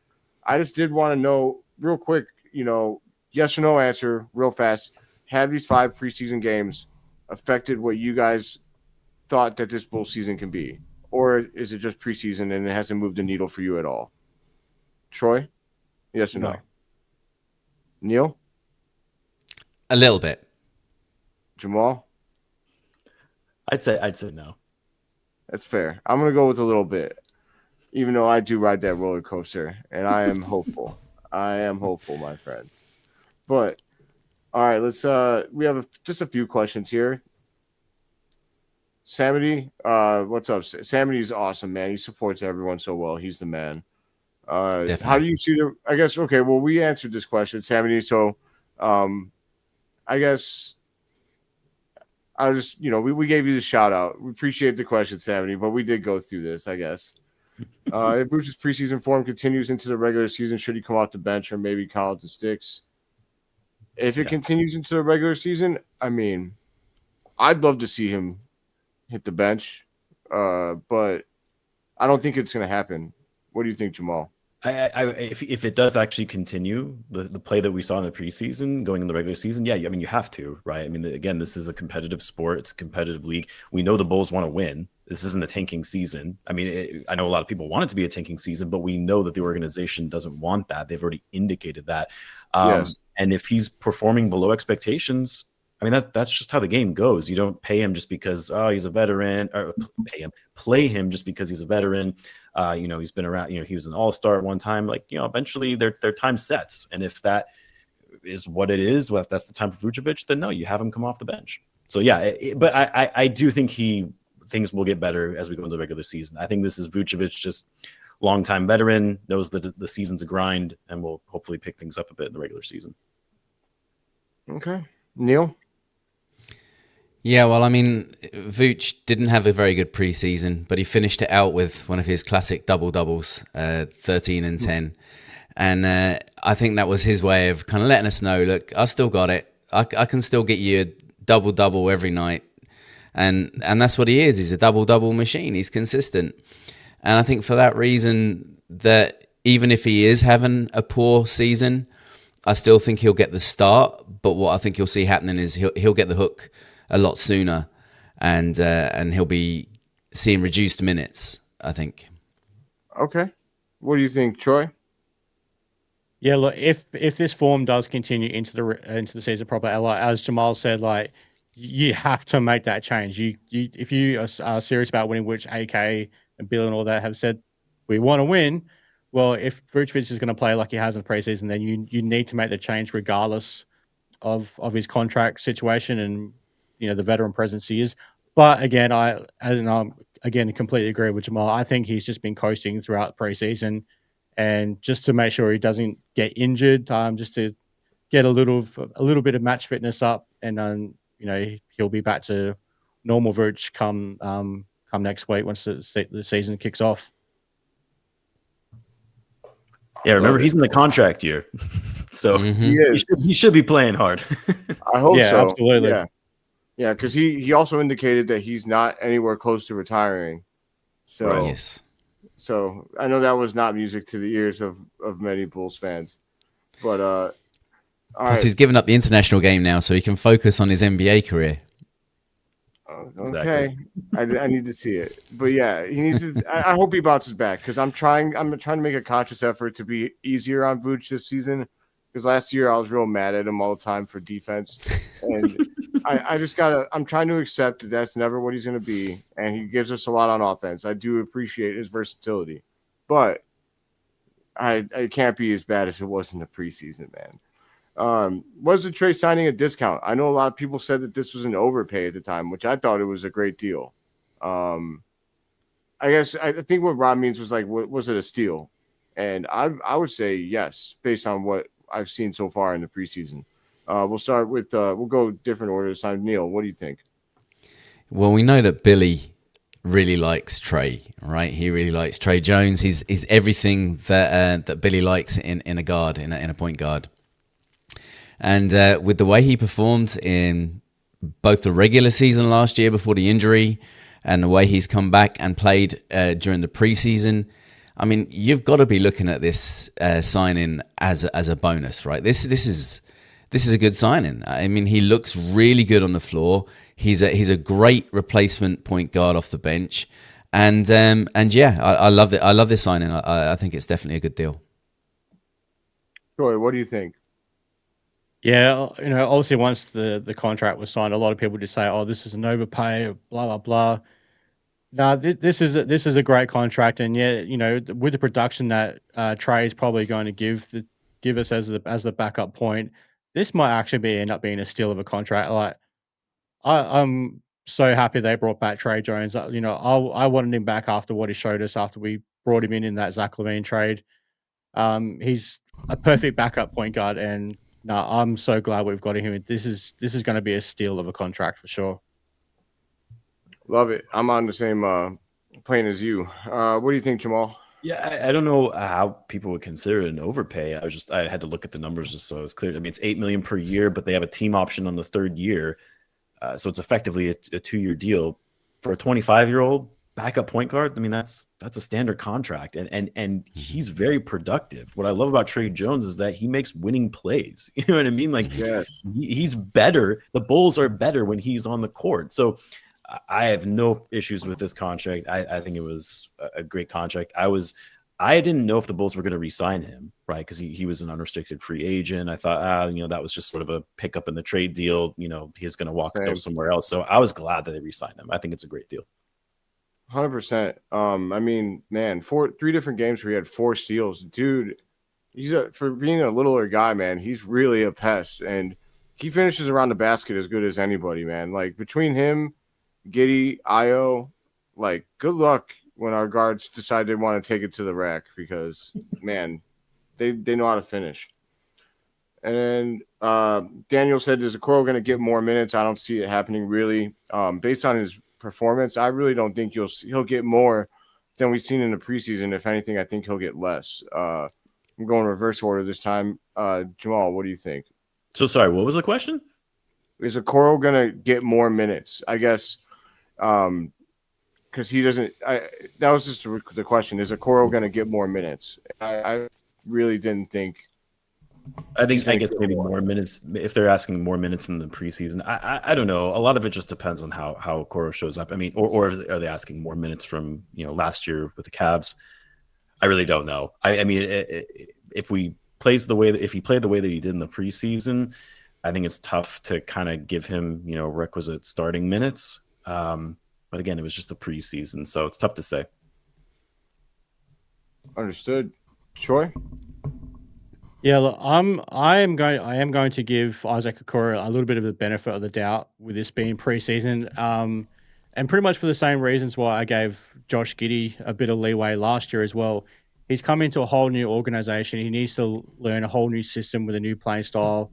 I just did want to know real quick, yes or no answer real fast. Have these 5 preseason games affected what you guys thought that this Bull season can be? Or is it just preseason and it hasn't moved the needle for you at all? Troy, yes or no? Neill? A little bit. Jamaal? I'd say no. That's fair. I'm going to go with a little bit, even though I do ride that roller coaster, and I am hopeful. I am hopeful, my friends. But, all right, let's we have just a few questions here. Samity, what's up? Samity's awesome, man. He supports everyone so well. He's the man. How do you see I guess, okay, well, we answered this question, Samity, so I guess I just, we gave you the shout out. We appreciate the question, Samity, but we did go through this, I guess. If Vooch's preseason form continues into the regular season, should he come off the bench or maybe call out the sticks? If it continues into the regular season, I mean, I'd love to see him hit the bench, but I don't think it's going to happen. What do you think, Jamaal? If it does actually continue the play that we saw in the preseason going in the regular season, I mean, you have to, right? I mean, again, this is a competitive sport. It's a competitive league. We know the Bulls want to win. This isn't a tanking season. I mean, I know a lot of people want it to be a tanking season, but we know that the organization doesn't want that. They've already indicated that. Yes. And if he's performing below expectations, I mean, that's just how the game goes. You don't pay him just because, he's a veteran, or play him just because he's a veteran. He's been around, he was an all-star at one time. Like, eventually their time sets. And if that is what it is, if that's the time for Vucevic, then no, you have him come off the bench. So but I do think things will get better as we go into the regular season. I think this is Vucevic, just longtime veteran, knows that the season's a grind, and will hopefully pick things up a bit in the regular season. Okay. Neill? Yeah, well, I mean, Vooch didn't have a very good preseason, but he finished it out with one of his classic double-doubles, 13 and 10. And I think that was his way of kind of letting us know, look, I still got it. I can still get you a double-double every night. And that's what he is. He's a double-double machine. He's consistent. And I think for that reason, that even if he is having a poor season, I still think he'll get the start, but what I think you'll see happening is he'll get the hook a lot sooner, and he'll be seeing reduced minutes, I think. Okay. What do you think, Troy? Yeah, look, if this form does continue into the season proper, like as Jamaal said, like you have to make that change. You if you are serious about winning, which AK and Bill and all that have said we want to win. Well, if Vucevic is going to play like he has in the preseason, then you need to make the change regardless of his contract situation and the veteran presence he is. But again, I completely agree with Jamaal. I think he's just been coasting throughout preseason. And just to make sure he doesn't get injured, just to get a little bit of match fitness up, and then he'll be back to normal Vooch come next week once the season kicks off. Yeah, remember he's in the contract year, so he should be playing hard. I hope so. Absolutely. Yeah, because he also indicated that he's not anywhere close to retiring. So. Right. Yes. So I know that was not music to the ears of many Bulls fans, but all right. He's given up the international game now, so he can focus on his NBA career. Okay, exactly. I need to see it, but yeah, he needs to. I hope he bounces back because I'm trying to make a conscious effort to be easier on Vooch this season. Because last year I was real mad at him all the time for defense, and I'm trying to accept that that's never what he's going to be, and he gives us a lot on offense. I do appreciate his versatility, but I can't be as bad as it was in the preseason, man. Was the trade signing a discount? I know a lot of people said that this was an overpay at the time, which I thought it was a great deal. I think what Rob means was like, was it a steal? And I would say yes, based on what I've seen so far in the preseason. We'll start with we'll go different order this time. Neill, what do you think? Well, we know that Billy really likes Trey, right? He really likes Trey Jones. He's everything that Billy likes in a guard, in a point guard. And with the way he performed in both the regular season last year before the injury, and the way he's come back and played during the preseason, I mean, you've got to be looking at this signing as a bonus, right? This is a good signing. I mean, he looks really good on the floor. He's a great replacement point guard off the bench, and yeah, I love it. I love this signing. I think it's definitely a good deal. Troy, what do you think? Yeah, obviously once the contract was signed, a lot of people just say, "Oh, this is an overpay," blah blah blah. No, this is a great contract, and yeah, with the production that Trey is probably going to give us as the backup point, this might actually end up being a steal of a contract. Like, I'm so happy they brought back Trey Jones. I wanted him back after what he showed us after we brought him in that Zach LaVine trade. He's a perfect backup point guard, and no, I'm so glad we've got him. This is going to be a steal of a contract for sure. Love it. I'm on the same plane as you. What do you think, Jamaal? Yeah, I don't know how people would consider it an overpay. I had to look at the numbers just so it was clear. I mean, it's $8 million per year, but they have a team option on the third year, so it's effectively a 2-year deal for a 25-year-old backup point guard. I mean, that's a standard contract, and he's very productive. What I love about Trey Jones is that he makes winning plays. You know what I mean? Like, yes, he's better. The Bulls are better when he's on the court. So I have no issues with this contract. I think it was a great contract. I didn't know if the Bulls were going to re-sign him, right? Because he was an unrestricted free agent. I thought, that was just sort of a pickup in the trade deal. He's going to and go somewhere else. So I was glad that they re-signed him. I think it's a great deal. 100%. I mean, man, 3 different games where he had 4 steals. Dude, for being a littler guy, man, he's really a pest. And he finishes around the basket as good as anybody, man. Like, between him, Giddey, Io, like, good luck when our guards decide they want to take it to the rack because, man, they know how to finish. And Daniel said, is Okoro going to get more minutes? I don't see it happening, really. Based on his performance, I really don't think he'll get more than we've seen in the preseason. If anything, I think he'll get less. I'm going reverse order this time. Jamaal, what do you think? So, sorry, what was the question? Is Okoro going to get more minutes? I guess because he doesn't. That was just the question. Is Okoro going to get more minutes? I really didn't think I guess maybe more minutes if they're asking more minutes in the preseason. I don't know. A lot of it just depends on how Okoro shows up. I mean, or are they asking more minutes from last year with the Cavs? I really don't know. I mean, if he played the way that he did in the preseason, I think it's tough to kind of give him requisite starting minutes. But again, it was just the preseason, so it's tough to say. Understood. Troy? Yeah, look, I am going to give Isaac Okoro a little bit of the benefit of the doubt with this being preseason, and pretty much for the same reasons why I gave Josh Giddey a bit of leeway last year as well. He's come into a whole new organization. He needs to learn a whole new system with a new playing style.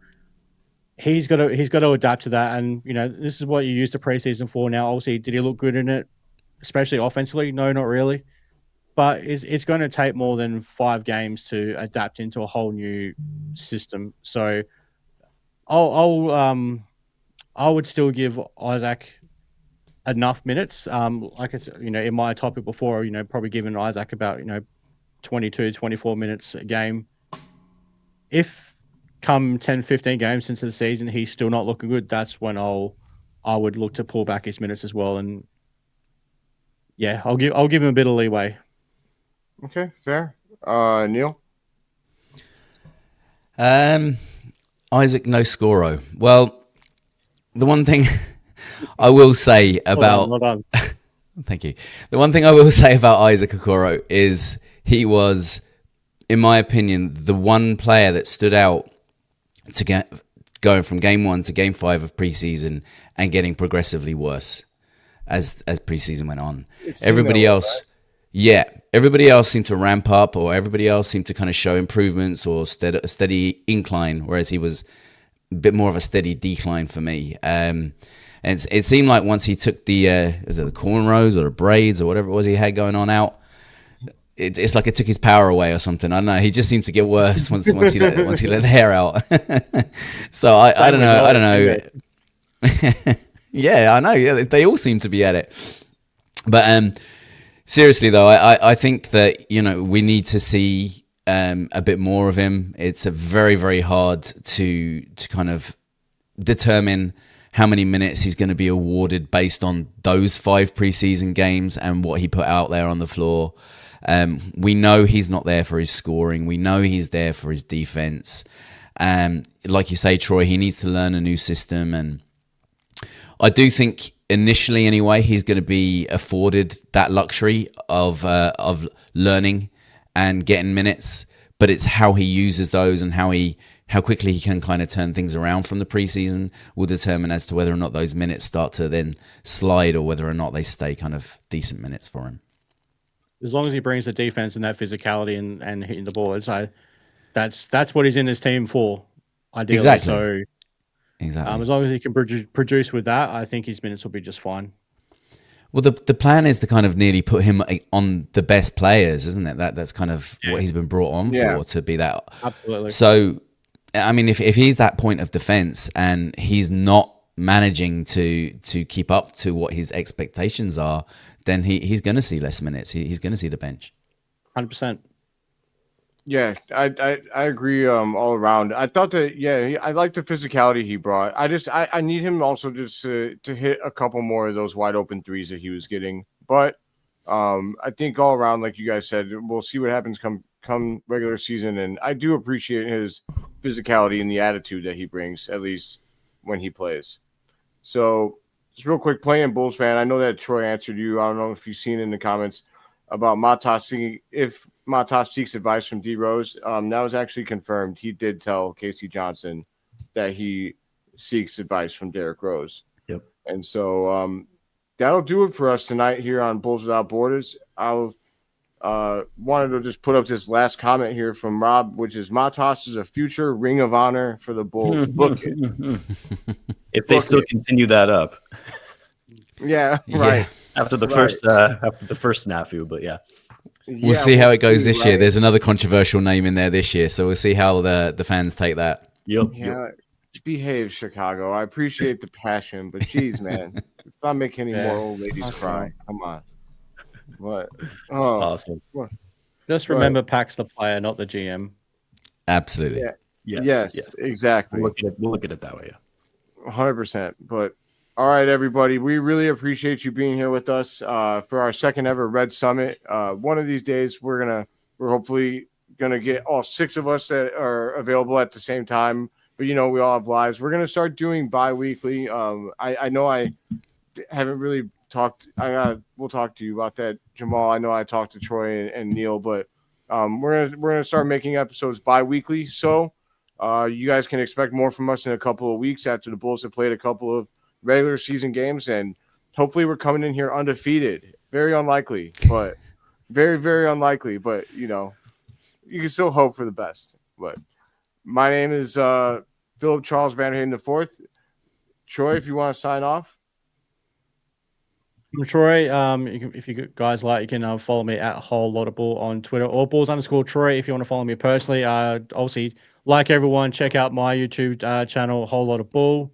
He's got to adapt to that, and this is what you use the preseason for. Now, obviously, did he look good in it, especially offensively? No, not really. But it's going to take more than 5 games to adapt into a whole new system. So I would still give Isaac enough minutes. Like it's in my topic before, probably giving Isaac about 22, 24 minutes a game. If come 10, 15 games into the season he's still not looking good, that's when I would look to pull back his minutes as well. And yeah, I'll give him a bit of leeway. Okay, fair. Neill? Isaac no scoro. Well, the one thing I will say about well done. thank you. The one thing I will say about Isaac Okoro is he was, in my opinion, the one player that stood out to get going from game 1 to game 5 of preseason and getting progressively worse as preseason went on. Everybody else, yeah, everybody else seemed to ramp up, or everybody else seemed to kind of show improvements or a steady incline, whereas he was a bit more of a steady decline for me. And it seemed like once he took the cornrows or the braids or whatever it was he had going on out, it's like it took his power away or something. I don't know. He just seemed to get worse once he let the hair out. So I don't know. Yeah, I know. Yeah, they all seem to be at it. But seriously though, I think that we need to see a bit more of him. It's a very, very hard to kind of determine how many minutes he's going to be awarded based on those 5 preseason games and what he put out there on the floor. We know he's not there for his scoring. We know he's there for his defense. Like you say, Troy, he needs to learn a new system. And I do think initially anyway, he's going to be afforded that luxury of learning and getting minutes, but it's how he uses those and how quickly he can kind of turn things around from the preseason will determine as to whether or not those minutes start to then slide or whether or not they stay kind of decent minutes for him. As long as he brings the defense and that physicality and hitting the boards, that's what he's in his team for, ideally. Exactly. So exactly. As long as he can produce with that, I think his minutes will be just fine. Well, the plan is to kind of nearly put him on the best players, isn't it? That's kind of what he's been brought on for, to be that. Absolutely. So, I mean, if he's that point of defense and he's not managing to keep up to what his expectations are, then he's going to see less minutes. He's going to see the bench. 100%. Yeah, I agree all around. I thought that, I like the physicality he brought. I need him also just to hit a couple more of those wide open threes that he was getting. But I think all around, like you guys said, we'll see what happens come regular season. And I do appreciate his physicality and the attitude that he brings, at least when he plays. So just real quick, playing Bulls fan, I know that Troy answered you. I don't know if you've seen in the comments about Matas if Matas seeks advice from D Rose. That was actually confirmed. He did tell Casey Johnson that he seeks advice from Derrick Rose. Yep. And so that'll do it for us tonight here on Bulls Without Borders. I wanted to just put up this last comment here from Rob, which is Matas is a future Ring of Honor for the Bulls. Book it. If they still continue that up. Yeah, right. After the first snafu, but yeah. We'll see how it goes this year. There's another controversial name in there this year, so we'll see how the fans take that. Yep. Yeah, behave, Chicago. I appreciate the passion, but geez, man, let's not make any more old ladies cry. Come on. What? Oh, awesome. Just remember, Pax the player, not the GM. Absolutely. Yes. Exactly. We'll look at it that way. Yeah. 100%. But all right, everybody, we really appreciate you being here with us for our second ever Red Summit. One of these days, we're hopefully gonna get all 6 of us that are available at the same time. But we all have lives. We're gonna start doing bi-weekly. I know I haven't really talked. We'll talk to you about that, Jamaal. I know I talked to Troy and Neill, but we're gonna start making episodes bi-weekly. So you guys can expect more from us in a couple of weeks after the Bulls have played a couple of regular season games, and hopefully we're coming in here undefeated. Very unlikely, but very, very unlikely. But you can still hope for the best. But my name is Philip Charles VanDerHeyden IV. Troy, if you want to sign off. Troy, if you guys like, you can follow me at Whole Lotta Bull on Twitter, or Bulls_Troy if you want to follow me personally. Obviously, like everyone, check out my YouTube channel, Whole Lotta Bull.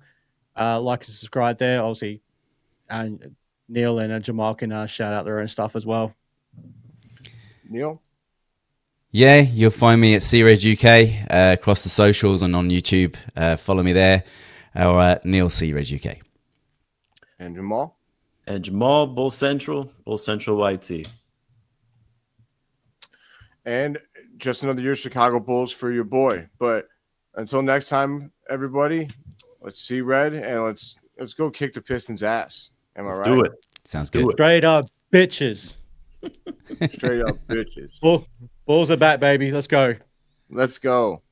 Like and subscribe there. Obviously, Neill and Jamaal can shout out their own stuff as well. Neill? Yeah, you'll find me at CRedUK across the socials and on YouTube. Follow me there, or Neill CRedUK. And Jamaal? And Jamaal, Bull Central YT. And just another year Chicago Bulls for your boy. But until next time, everybody, let's see red and let's go kick the Pistons' ass. Am I right? Do it. Sounds good. Straight up bitches. Straight up bitches. Bulls are back, baby. Let's go. Let's go.